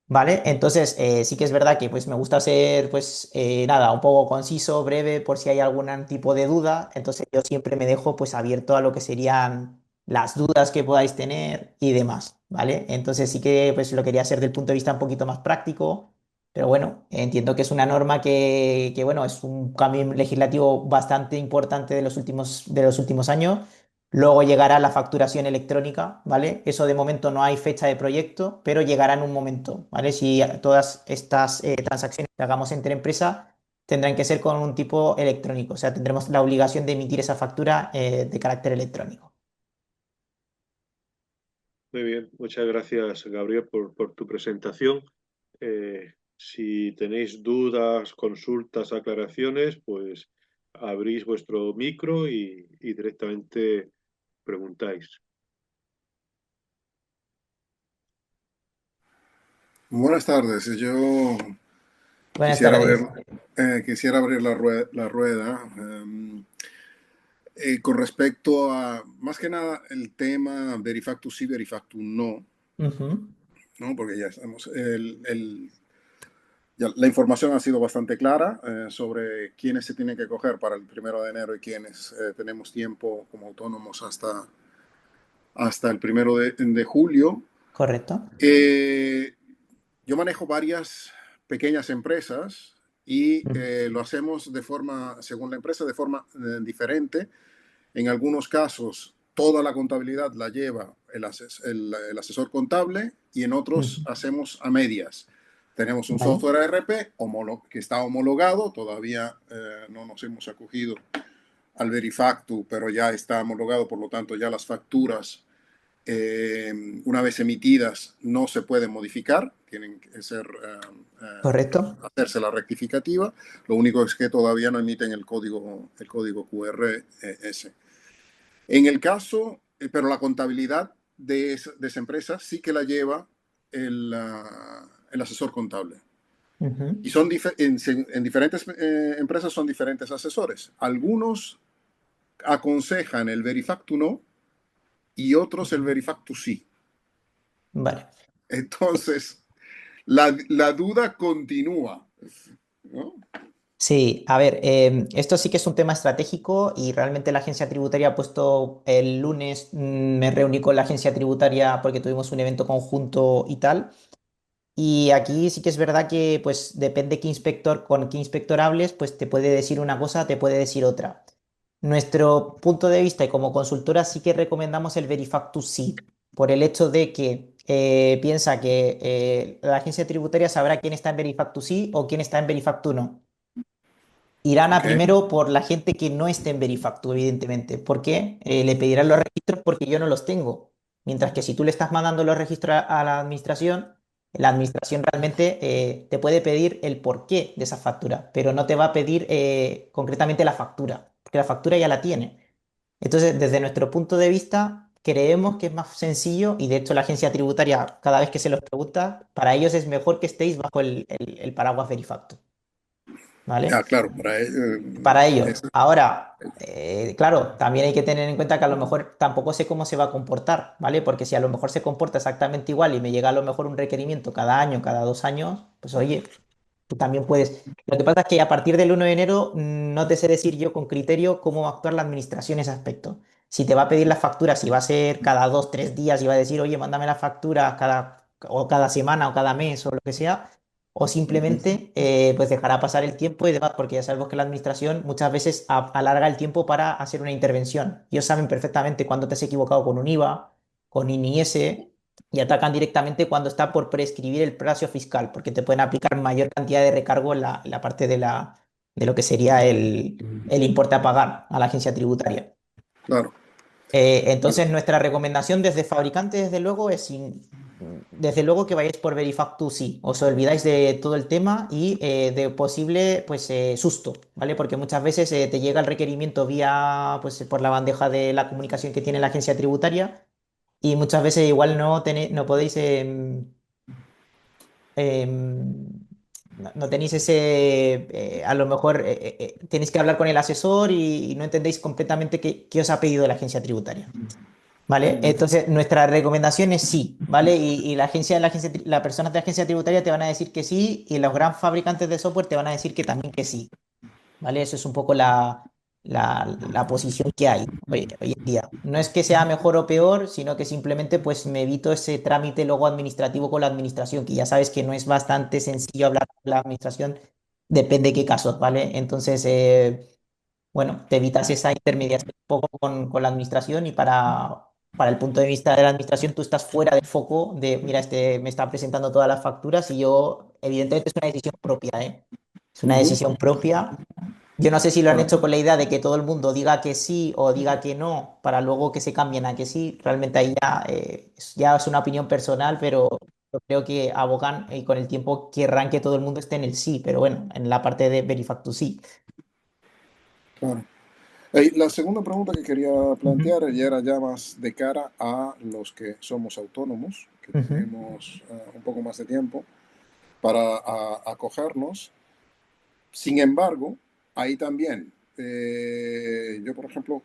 ¿Vale? Entonces, sí que es verdad que pues me gusta ser, pues nada, un poco conciso, breve, por si hay algún tipo de duda. Entonces, yo siempre me dejo pues abierto a lo que serían las dudas que podáis tener y demás, ¿vale? Entonces, sí que pues lo quería hacer del punto de vista un poquito más práctico, pero bueno, entiendo que es una norma que bueno, es un cambio legislativo bastante importante de los últimos años. Luego llegará la facturación electrónica, ¿vale? Eso de momento no hay fecha de proyecto, pero llegará en un momento, ¿vale? Si todas estas transacciones que hagamos entre empresas tendrán que ser con un tipo electrónico, o sea, tendremos la obligación de emitir esa factura de carácter electrónico. Muy bien, muchas gracias, Gabriel, por tu presentación. Si tenéis dudas, consultas, aclaraciones, pues abrís vuestro micro y directamente preguntáis. Buenas tardes. Yo Buenas quisiera tardes. ver, quisiera abrir la rueda con respecto a, más que nada, el tema Verifactus sí, Verifactus no, Ujú. ¿no? Porque ya estamos, la información ha sido bastante clara sobre quiénes se tienen que coger para el 1 de enero y quiénes tenemos tiempo como autónomos hasta el 1 de julio. Correcto. Eh, Yo manejo varias pequeñas empresas y Ujú. lo hacemos de forma, según la empresa, de forma diferente. En algunos casos, toda la contabilidad la lleva el asesor contable y en otros Ujú. hacemos a medias. Tenemos un Vale. software ERP que está homologado, todavía no nos hemos acogido al Verifactu, pero ya está homologado, por lo tanto ya las facturas una vez emitidas no se pueden modificar, tienen que Correcto. hacerse la rectificativa. Lo único es que todavía no emiten el código QR ese. En el caso, pero la contabilidad de esa empresa sí que la lleva el asesor contable. Ujú. Y en diferentes empresas son diferentes asesores. Algunos aconsejan el Verifactu no y otros el Verifactu sí. Vale. Entonces, la duda continúa, ¿no? Sí, a ver, esto sí que es un tema estratégico y realmente la agencia tributaria ha puesto el lunes, me reuní con la agencia tributaria porque tuvimos un evento conjunto y tal. Y aquí sí que es verdad que pues depende qué inspector, con qué inspector hables, pues te puede decir una cosa, te puede decir otra. Nuestro punto de vista y como consultora sí que recomendamos el Verifactus sí, por el hecho de que piensa que la agencia tributaria sabrá quién está en Verifactus sí o quién está en Verifactus no. Irán a Ok, primero por la gente que no esté en Verifactu, evidentemente. ¿Por qué? Le pedirán los registros porque yo no los tengo. Mientras que si tú le estás mandando los registros a la administración realmente te puede pedir el porqué de esa factura, pero no te va a pedir concretamente la factura, porque la factura ya la tiene. Entonces, desde nuestro punto de vista, creemos que es más sencillo y de hecho la agencia tributaria, cada vez que se los pregunta, para ellos es mejor que estéis bajo el paraguas Verifactu. ¿Vale? ah, claro, Para ello. Ahora, claro, también hay que tener en cuenta que a lo mejor tampoco sé cómo se va a comportar, ¿vale? Porque si a lo mejor se comporta exactamente igual y me llega a lo mejor un requerimiento cada año, cada 2 años, pues oye, tú también puedes. Lo que pasa es que a partir del 1 de enero no te sé decir yo con criterio cómo va a actuar la administración en ese aspecto. Si te va a pedir la factura, si va a ser cada 2, 3 días y va a decir, oye, mándame la factura o cada semana o cada mes o lo que sea, o simplemente pues dejará pasar el tiempo y demás, porque ya sabemos que la administración muchas veces alarga el tiempo para hacer una intervención. Ellos saben perfectamente cuándo te has equivocado con un IVA, con INIS y atacan directamente cuando está por prescribir el plazo fiscal, porque te pueden aplicar mayor cantidad de recargo en la parte de lo que sería el importe a pagar a la agencia tributaria. Claro. Entonces, nuestra recomendación desde fabricante, desde luego, desde luego que vayáis por Verifactu sí. Os olvidáis de todo el tema y de posible pues, susto, ¿vale? Porque muchas veces te llega el requerimiento vía, pues, por la bandeja de la comunicación que tiene la agencia tributaria y muchas veces igual no podéis, no tenéis ese, a lo mejor tenéis que hablar con el asesor y no entendéis completamente qué os ha pedido la agencia tributaria. ¿Vale? Entonces, nuestra recomendación es sí, ¿vale? Y las personas de la agencia tributaria te van a decir que sí y los gran fabricantes de software te van a decir que también que sí, ¿vale? Eso es un poco la posición que hay hoy en día. No es que sea mejor o peor, sino que simplemente pues me evito ese trámite luego administrativo con la administración, que ya sabes que no es bastante sencillo hablar con la administración, depende de qué casos, ¿vale? Entonces, bueno, te evitas esa intermediación un poco con la administración y para el punto de vista de la administración tú estás fuera del foco de, mira, este me está presentando todas las facturas y yo, evidentemente es una decisión propia, ¿eh? Es una Ujú. decisión propia. Yo no sé si lo han Claro, hecho con la idea de que todo el mundo diga que sí o diga que no, para luego que se cambien a que sí. Realmente ahí ya es una opinión personal, pero yo creo que abogan y con el tiempo querrán que todo el mundo esté en el sí, pero bueno, en la parte de Verifactu sí. claro. La segunda pregunta que quería Ujú, plantear ya era ya más de cara a los que somos autónomos, que ujú. tenemos un poco más de tiempo para acogernos. Sin embargo, ahí también, yo por ejemplo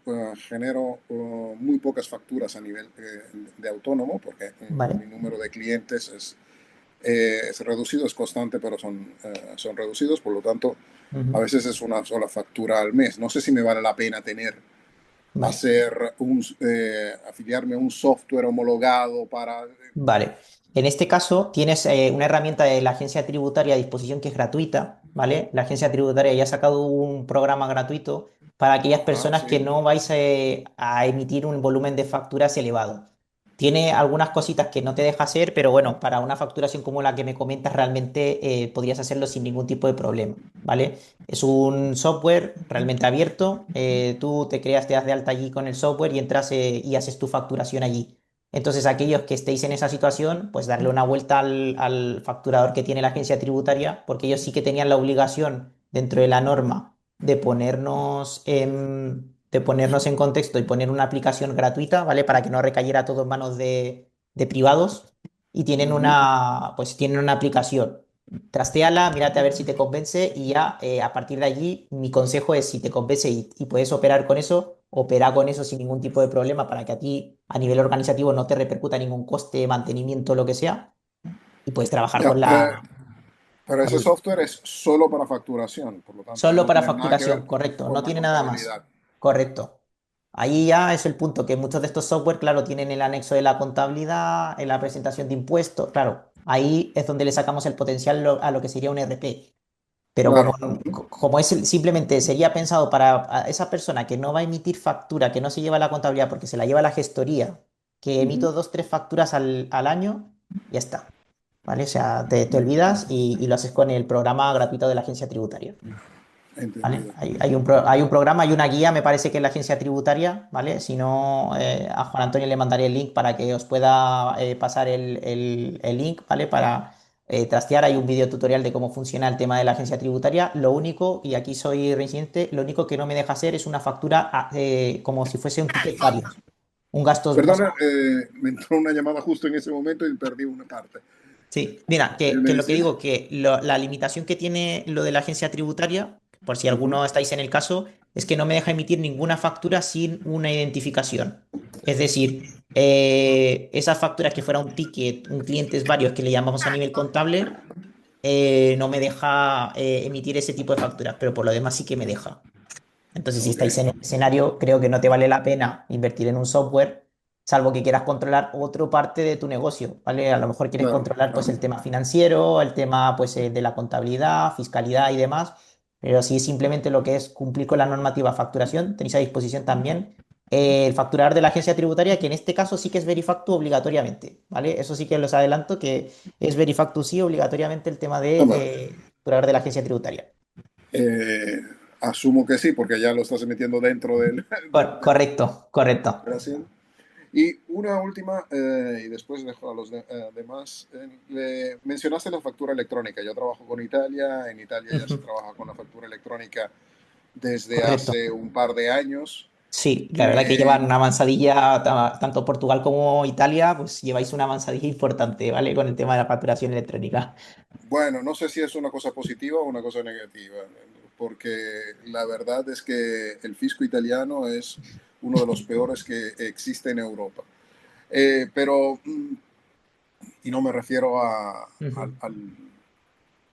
genero muy pocas facturas a nivel de autónomo porque mi Vale. número de clientes es reducido, es constante, pero son reducidos, por lo tanto, a Ujú. veces es una sola factura al mes. No sé si me vale la pena Vale, afiliarme a un software homologado para... vale. En este caso, tienes una herramienta de la agencia tributaria a disposición que es gratuita, ¿vale? La agencia tributaria ya ha sacado un programa gratuito para aquellas Ajá, personas que sí. no vais a emitir un volumen de facturas elevado. Tiene algunas cositas que no te deja hacer, pero bueno, para una facturación como la que me comentas, realmente podrías hacerlo sin ningún tipo de problema, ¿vale? Es un software realmente abierto. Tú te creas, te das de alta allí con el software y entras y haces tu facturación allí. Entonces, aquellos que estéis en esa situación, pues darle una vuelta al facturador que tiene la agencia tributaria, porque ellos sí que tenían la obligación dentro de la norma de ponernos en contexto y poner una aplicación gratuita, ¿vale? Para que no recayera todo en manos de privados. Y Ujú. pues tienen una aplicación. Trastéala, mírate a ver si te convence y ya a partir de allí mi consejo es si te convence y puedes operar con eso, opera con eso sin ningún tipo de problema para que a ti a nivel organizativo no te repercuta ningún coste, mantenimiento, lo que sea, y puedes trabajar Ya, con pero con ese el- software es solo para facturación, por lo tanto solo no para tiene nada que ver facturación, correcto, no con la tiene nada más. contabilidad. Correcto. Ahí ya es el punto, que muchos de estos software, claro, tienen el anexo de la contabilidad, en la presentación de impuestos, claro, ahí es donde le sacamos el potencial a lo que sería un RP. Pero Claro. Ujú, como simplemente sería pensado para esa persona que no va a emitir factura, que no se lleva la contabilidad porque se la lleva la gestoría, que ujú. emito dos, tres facturas al año, ya está. ¿Vale? O sea, te olvidas y lo haces con el programa gratuito de la agencia tributaria. ¿Vale? Entendido. Hay un programa, hay una guía, me parece que es la agencia tributaria, ¿vale? Si no, a Juan Antonio le mandaré el link para que os pueda pasar el link, ¿vale? Para trastear, hay un video tutorial de cómo funciona el tema de la agencia tributaria. Lo único, y aquí soy reincidente, lo único que no me deja hacer es una factura como si fuese un ticket varios, un gasto, o sea, Perdona, me entró una llamada justo en ese momento y perdí una parte. sí, mira, ¿Me que lo que decías? digo, que la limitación que tiene lo de la agencia tributaria, por si Ujú, alguno estáis en el caso, es que no me deja emitir ninguna factura sin una identificación. Es decir, esas facturas que fuera un ticket, un clientes varios que le llamamos a nivel contable, no me deja emitir ese tipo de facturas, pero por lo demás sí que me deja. Entonces, si ok, estáis en el escenario, creo que no te vale la pena invertir en un software, salvo que quieras controlar otra parte de tu negocio, ¿vale? A lo mejor quieres claro, controlar pues claro. el tema financiero, el tema pues de la contabilidad, fiscalidad y demás, pero si es simplemente lo que es cumplir con la normativa facturación, tenéis a disposición también el facturador de la agencia tributaria, que en este caso sí que es Verifactu obligatoriamente, ¿vale? Eso sí que los adelanto, que es Verifactu sí obligatoriamente el tema de Toma. facturador de la agencia tributaria. Eh, Asumo que sí, porque ya lo estás metiendo dentro del Correcto, correcto. Brasil. Y una última, y después dejo a los demás. Mencionaste la factura electrónica. Yo trabajo con Italia. En Italia ya se Ujú. trabaja con la factura electrónica desde Correcto. hace un par de años. Sí, la verdad que Eh, llevan una avanzadilla, tanto Portugal como Italia, pues lleváis una avanzadilla importante, ¿vale? Con el tema de la facturación electrónica. bueno, no sé si es una cosa positiva o una cosa negativa, porque la verdad es que el fisco italiano es uno de los peores que existe en Europa. Pero, y no me refiero Ujú,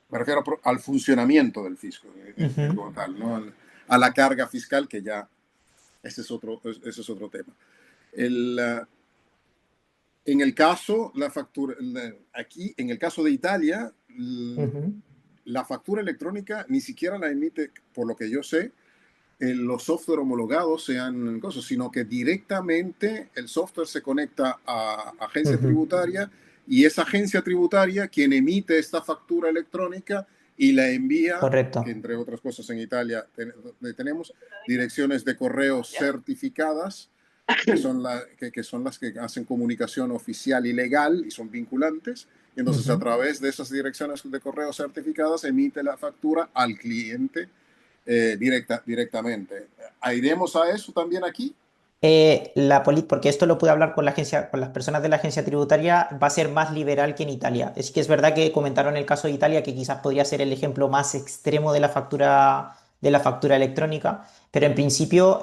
me refiero al funcionamiento del fisco ujú, como tal, ¿no? A la carga fiscal, que ya ese es otro tema. El, en el caso, la factura, aquí, en el caso de Italia, ujú, la factura electrónica ni siquiera la emite, por lo que yo sé, los software homologados sean cosas, sino que directamente el software se conecta a agencia ujú. tributaria y esa agencia tributaria quien emite esta factura electrónica y la envía, que Correcto. entre otras cosas en Italia tenemos direcciones de correo certificadas, que son las que hacen comunicación oficial y legal y son vinculantes. Y entonces a Ujú. través de esas direcciones de correo certificadas emite la factura al cliente directamente. ¿Iremos a eso también aquí? Porque esto lo pude hablar con la agencia, con las personas de la agencia tributaria, va a ser más liberal que en Italia. Es que es verdad que comentaron el caso de Italia, que quizás podría ser el ejemplo más extremo de la factura electrónica, pero en principio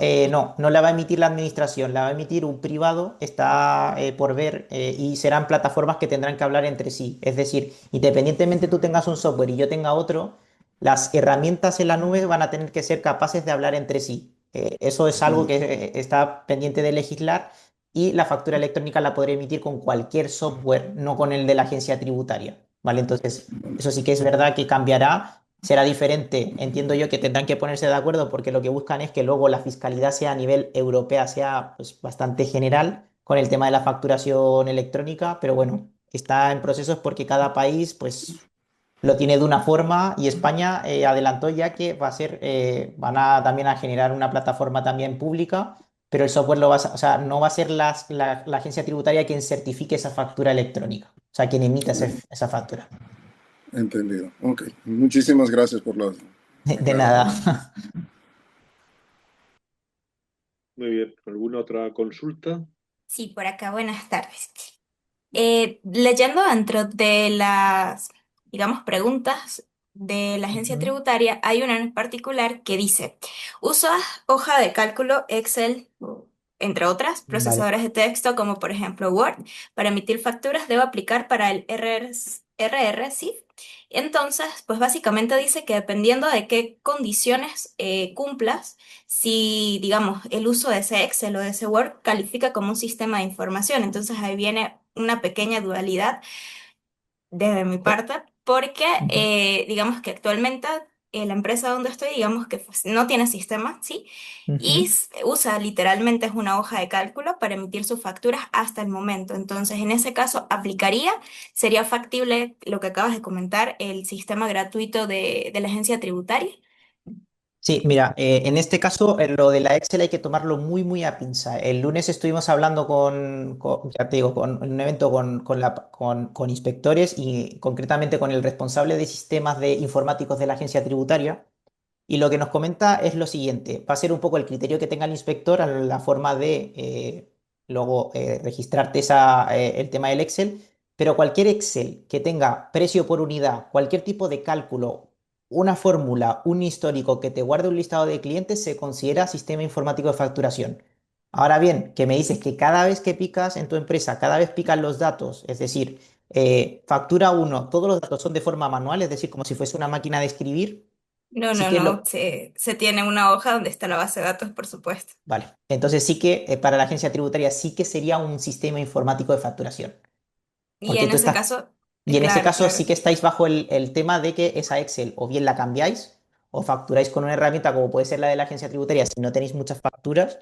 no la va a emitir la administración, la va a emitir un privado, está por ver, y serán plataformas que tendrán que hablar entre sí. Es decir, independientemente tú tengas un software y yo tenga otro, las herramientas en la nube van a tener que ser capaces de hablar entre sí. Eso es algo que está pendiente de legislar y la factura electrónica la podré emitir con cualquier software, no con el de la agencia tributaria, ¿vale? Entonces, eso sí que es verdad que cambiará, será diferente. Entiendo yo que tendrán que ponerse de acuerdo porque lo que buscan es que luego la fiscalidad sea a nivel europea, sea pues, bastante general con el tema de la facturación electrónica, pero bueno, está en procesos porque cada país, pues lo tiene de una forma y España adelantó ya que va a ser, van a también a generar una plataforma también pública, pero el software o sea, no va a ser la agencia tributaria quien certifique esa factura electrónica, o sea, quien emita esa factura. Entendido. Ok. Muchísimas gracias por las De nada. aclaraciones. Muy bien. ¿Alguna otra consulta? Sí, por acá, buenas tardes. Leyendo dentro de las, digamos, preguntas de la agencia Ujú. tributaria, hay una en particular que dice, usa hoja de cálculo Excel, entre otras, Vale. procesadores de texto como por ejemplo Word, para emitir facturas, debo aplicar para el RRCIF. Entonces, pues básicamente dice que dependiendo de qué condiciones cumplas, si, digamos, el uso de ese Excel o de ese Word califica como un sistema de información. Entonces ahí viene una pequeña dualidad desde mi Co- parte, porque Ujú. digamos que actualmente la empresa donde estoy, digamos que pues, no tiene sistema, ¿sí? Y Ujú. usa literalmente es una hoja de cálculo para emitir sus facturas hasta el momento. Entonces, en ese caso, aplicaría, sería factible lo que acabas de comentar, el sistema gratuito de la agencia tributaria. Sí, mira, en este caso, lo de la Excel hay que tomarlo muy, muy a pinza. El lunes estuvimos hablando ya te digo, con en un evento con inspectores y concretamente con el responsable de sistemas de informáticos de la agencia tributaria. Y lo que nos comenta es lo siguiente, va a ser un poco el criterio que tenga el inspector a la forma de luego registrarte el tema del Excel, pero cualquier Excel que tenga precio por unidad, cualquier tipo de cálculo, una fórmula, un histórico que te guarde un listado de clientes, se considera sistema informático de facturación. Ahora bien, que me dices que cada vez que picas en tu empresa, cada vez pican los datos, es decir, factura uno, todos los datos son de forma manual, es decir, como si fuese una máquina de escribir. No, Sí no, que no. lo, Se tiene una hoja donde está la base de datos, por supuesto. Vale, entonces sí que para la agencia tributaria sí que sería un sistema informático de facturación, Y porque en tú ese estás, caso, y en ese claro, caso claro. sí que estáis bajo el tema de que esa Excel o bien la cambiáis o facturáis con una herramienta como puede ser la de la agencia tributaria si no tenéis muchas facturas,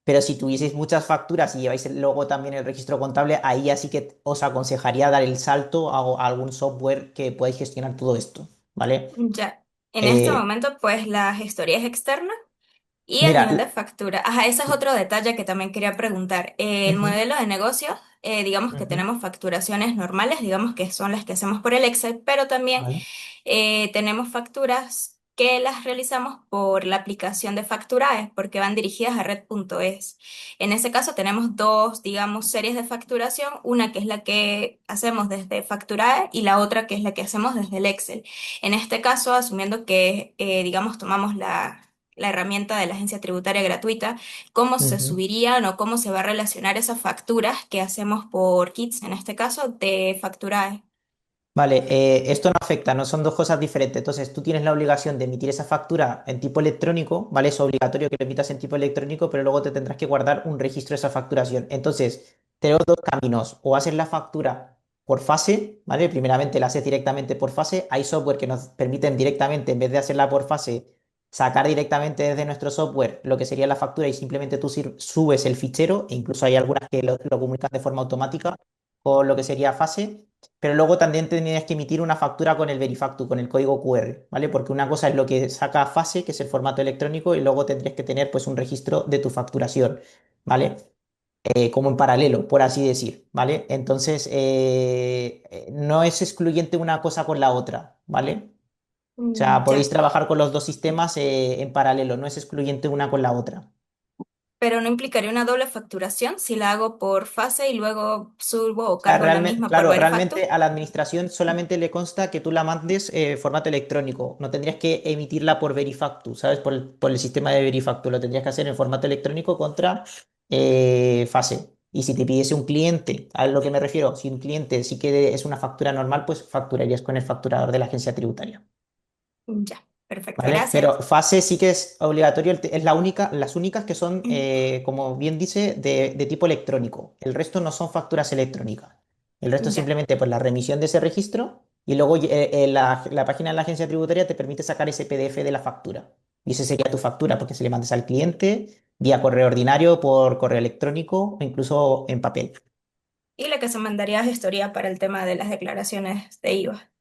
Pero si tuvieseis muchas facturas y lleváis luego también el registro contable, ahí ya sí que os aconsejaría dar el salto a algún software que podáis gestionar todo esto, ¿vale? Ya. En este Eh, momento, pues la gestoría es externa. Y el mira, nivel de factura. Ajá, ese es sí. otro detalle que también quería preguntar. El Ujú, modelo de negocio, digamos que ujú, tenemos facturaciones normales, digamos que son las que hacemos por el Excel, pero también vale. tenemos facturas que las realizamos por la aplicación de Facturae, porque van dirigidas a red.es. En ese caso tenemos dos, digamos, series de facturación, una que es la que hacemos desde Facturae y la otra que es la que hacemos desde el Excel. En este caso, asumiendo que, digamos, tomamos la herramienta de la agencia tributaria gratuita, cómo se Ujú. subirían o cómo se va a relacionar esas facturas que hacemos por kits, en este caso, de Facturae. Vale, esto no afecta, no son dos cosas diferentes. Entonces, tú tienes la obligación de emitir esa factura en tipo electrónico, ¿vale? Es obligatorio que lo emitas en tipo electrónico, pero luego te tendrás que guardar un registro de esa facturación. Entonces, tenemos dos caminos. O haces la factura por fase, ¿vale? Primeramente la haces directamente por fase. Hay software que nos permiten directamente, en vez de hacerla por fase, sacar directamente desde nuestro software lo que sería la factura y simplemente tú subes el fichero, e incluso hay algunas que lo comunican de forma automática con lo que sería fase. Pero luego también tendrías que emitir una factura con el Verifactu, con el código QR, ¿vale? Porque una cosa es lo que saca FASE, que es el formato electrónico, y luego tendrías que tener pues un registro de tu facturación, ¿vale? Como en paralelo, por así decir, ¿vale? Entonces, no es excluyente una cosa con la otra, ¿vale? O sea, podéis Ya, trabajar con los dos sistemas en paralelo, no es excluyente una con la otra. pero no implicaría una doble facturación si la hago por fase y luego subo o O sea, cargo la realmente, misma por claro, realmente Verifacto. a la administración solamente le consta que tú la mandes formato electrónico. No tendrías que emitirla por Verifactu, ¿sabes? Por el sistema de Verifactu. Lo tendrías que hacer en formato electrónico contra fase. Y si te pidiese un cliente, a lo que me refiero, si un cliente sí que es una factura normal, pues facturarías con el facturador de la agencia tributaria. Ya, perfecto, ¿Vale? Pero gracias. fase sí que es obligatorio, es la única, las únicas que son, como bien dice, de tipo electrónico. El resto no son facturas electrónicas. El resto es Ya, simplemente pues, la remisión de ese registro y luego la página de la agencia tributaria te permite sacar ese PDF de la factura. Y ese sería tu factura, porque se le mandas al cliente vía correo ordinario, por correo electrónico o incluso en papel. y la que se mandaría a gestoría para el tema de las declaraciones de IVA.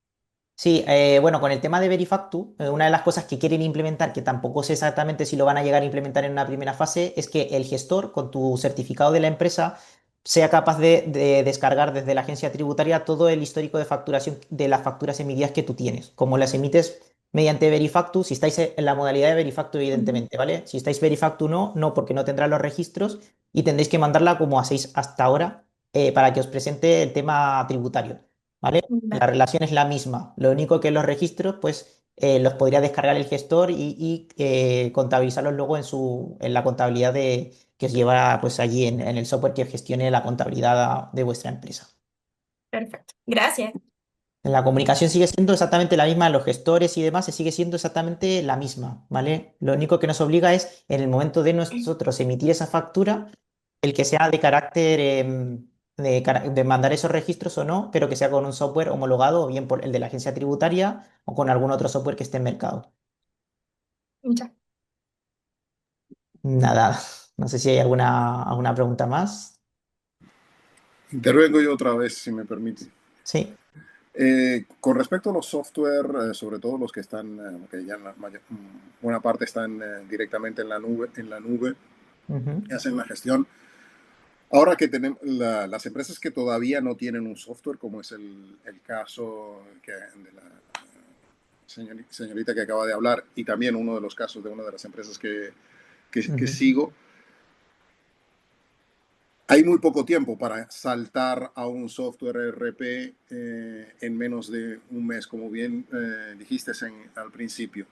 Sí, bueno, con el tema de Verifactu, una de las cosas que quieren implementar, que tampoco sé exactamente si lo van a llegar a implementar en una primera fase, es que el gestor, con tu certificado de la empresa, sea capaz de descargar desde la agencia tributaria todo el histórico de facturación de las facturas emitidas que tú tienes. Como las emites mediante Verifactu, si estáis en la modalidad de Verifactu, Ujú. evidentemente, ¿vale? Si estáis Verifactu no, porque no tendrá los registros y tendréis que mandarla como hacéis hasta ahora para que os presente el tema tributario. ¿Vale? La Va, relación es la misma. Lo único que los registros, pues, los podría descargar el gestor y contabilizarlos luego en la contabilidad que os lleva, pues, allí en el software que gestione la contabilidad de vuestra empresa. perfecto. Gracias. La comunicación sigue siendo exactamente la misma, los gestores y demás, se sigue siendo exactamente la misma, ¿vale? Lo único que nos obliga es, en el momento de nosotros emitir esa factura, el que sea de carácter, de mandar esos registros o no, pero que sea con un software homologado, o bien por el de la agencia tributaria o con algún otro software que esté en mercado. Ya. Nada, no sé si hay alguna pregunta más. Intervengo yo otra vez, si me permite. Sí. Con respecto a los software, sobre todo los que están, que ya en buena parte están directamente en la nube, Ujú. y hacen la gestión. Ahora que tenemos las empresas que todavía no tienen un software, como es el caso de la señorita que acaba de hablar, y también uno de los casos de una de las empresas que Ujú. sigo, hay muy poco tiempo para saltar a un software ERP en menos de un mes, como bien dijiste al principio.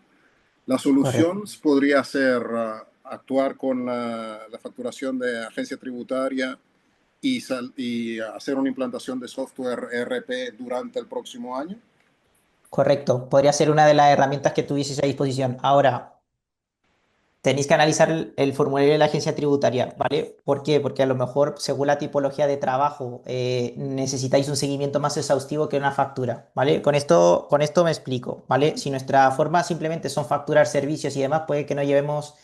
La Correcto. solución podría ser actuar con la facturación de agencia tributaria y hacer una implantación de software ERP durante el próximo año. Correcto. Podría ser una de las herramientas que tuvieseis a disposición. Ahora, tenéis que analizar el formulario de la agencia tributaria, ¿vale? ¿Por qué? Porque a lo mejor, según la tipología de trabajo, necesitáis un seguimiento más exhaustivo que una factura, ¿vale? Con esto me explico, ¿vale? Si nuestra forma simplemente son facturar servicios y demás, puede que no llevemos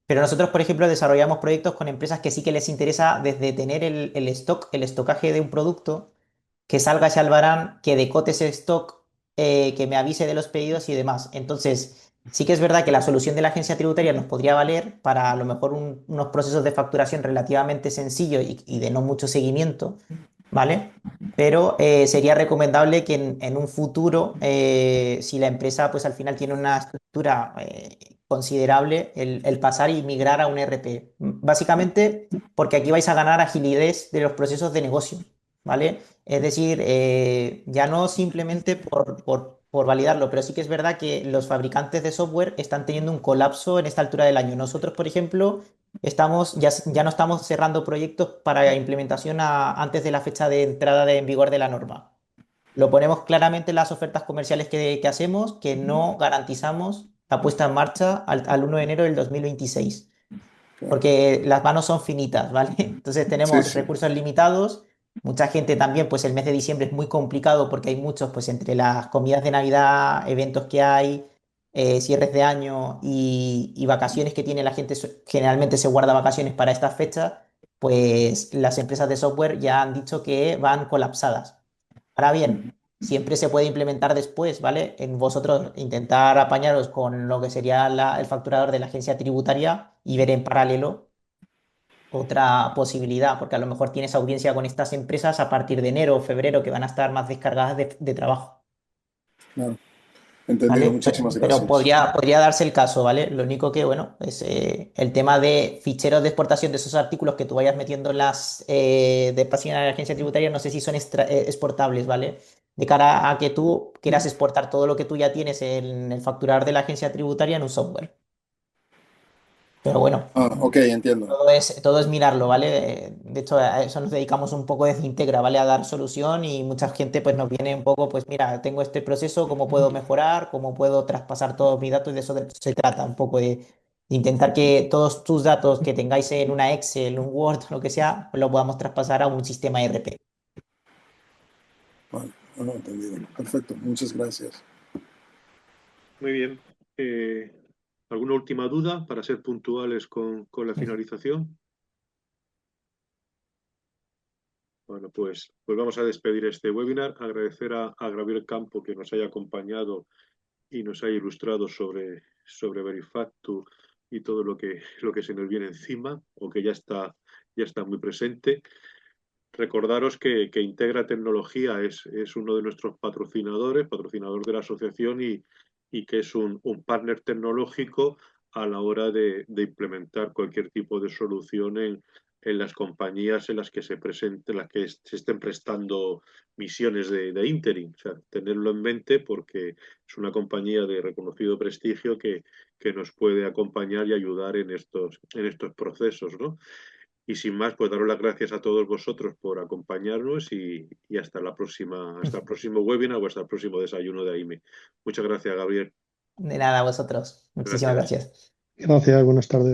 Pero nosotros, por ejemplo, desarrollamos proyectos con empresas que sí que les interesa desde tener el stock, el estocaje de un producto, que salga ese albarán, que decote ese stock, que me avise de los pedidos y demás. Entonces, sí que es verdad que la solución de la agencia tributaria nos podría valer para a lo mejor unos procesos de facturación relativamente sencillos y de no mucho seguimiento, ¿vale? Pero sería recomendable que en un futuro, si la empresa pues al final tiene una estructura considerable, el pasar y migrar a un ERP. Básicamente porque aquí vais a ganar agilidad de los procesos de negocio, ¿vale? Es decir, ya no simplemente por validarlo, pero sí que es verdad que los fabricantes de software están teniendo un colapso en esta altura del año. Nosotros, por ejemplo, ya no estamos cerrando proyectos para implementación antes de la fecha de entrada en vigor de la norma. Lo ponemos claramente en las ofertas comerciales que hacemos, que no garantizamos la puesta en marcha al 1 de enero del 2026 Claro. porque las manos son finitas, ¿vale? Entonces Sí, tenemos sí. recursos limitados, mucha gente también, pues el mes de diciembre es muy complicado porque hay muchos, pues entre las comidas de Navidad, eventos que hay, cierres de año y vacaciones que tiene la gente, generalmente se guarda vacaciones para estas fechas, pues las empresas de software ya han dicho que van colapsadas. Ahora bien, siempre se puede implementar después, ¿vale? En vosotros intentar apañaros con lo que sería el facturador de la agencia tributaria y ver en paralelo otra posibilidad, porque a lo mejor tienes audiencia con estas empresas a partir de enero o febrero que van a estar más descargadas de trabajo, Claro. Entendido. ¿vale? Muchísimas Pero gracias. podría darse el caso, ¿vale? Lo único que, bueno, es el tema de ficheros de exportación de esos artículos que tú vayas metiendo en las de página de la agencia tributaria, no sé si son exportables, ¿vale? De cara a que tú quieras exportar todo lo que tú ya tienes en el facturador de la agencia tributaria en un software. Pero bueno. Ah, ok, entiendo. Todo es mirarlo, ¿vale? De hecho, a eso nos dedicamos un poco desde Integra, ¿vale? A dar solución y mucha gente pues nos viene un poco, pues mira, tengo este proceso, ¿cómo puedo mejorar? ¿Cómo puedo traspasar todos mis datos? Y de eso se trata, un poco de intentar que todos tus datos que tengáis en una Excel, un Word, lo que sea, pues lo podamos traspasar a un sistema ERP. Vale, bueno, entendido. Perfecto, muchas gracias. Muy bien. ¿Alguna última duda para ser puntuales con la finalización? Bueno, pues vamos a despedir este webinar. Agradecer a Gabriel Campo que nos haya acompañado y nos haya ilustrado sobre Verifactu y todo lo que se nos viene encima o que ya está muy presente. Recordaros que Integra Tecnología es uno de nuestros patrocinadores, patrocinador de la asociación y que es un partner tecnológico a la hora de implementar cualquier tipo de solución en las compañías en las que se presenten, las que se estén prestando misiones de interim. O sea, tenerlo en mente porque es una compañía de reconocido prestigio que nos puede acompañar y ayudar en estos procesos, ¿no? Y sin más, pues daros las gracias a todos vosotros por acompañarnos y hasta la próxima, hasta el próximo webinar o hasta el próximo desayuno de AIME. Muchas gracias, Gabriel. De nada, a vosotros. Muchísimas Gracias. gracias. Gracias, buenas tardes.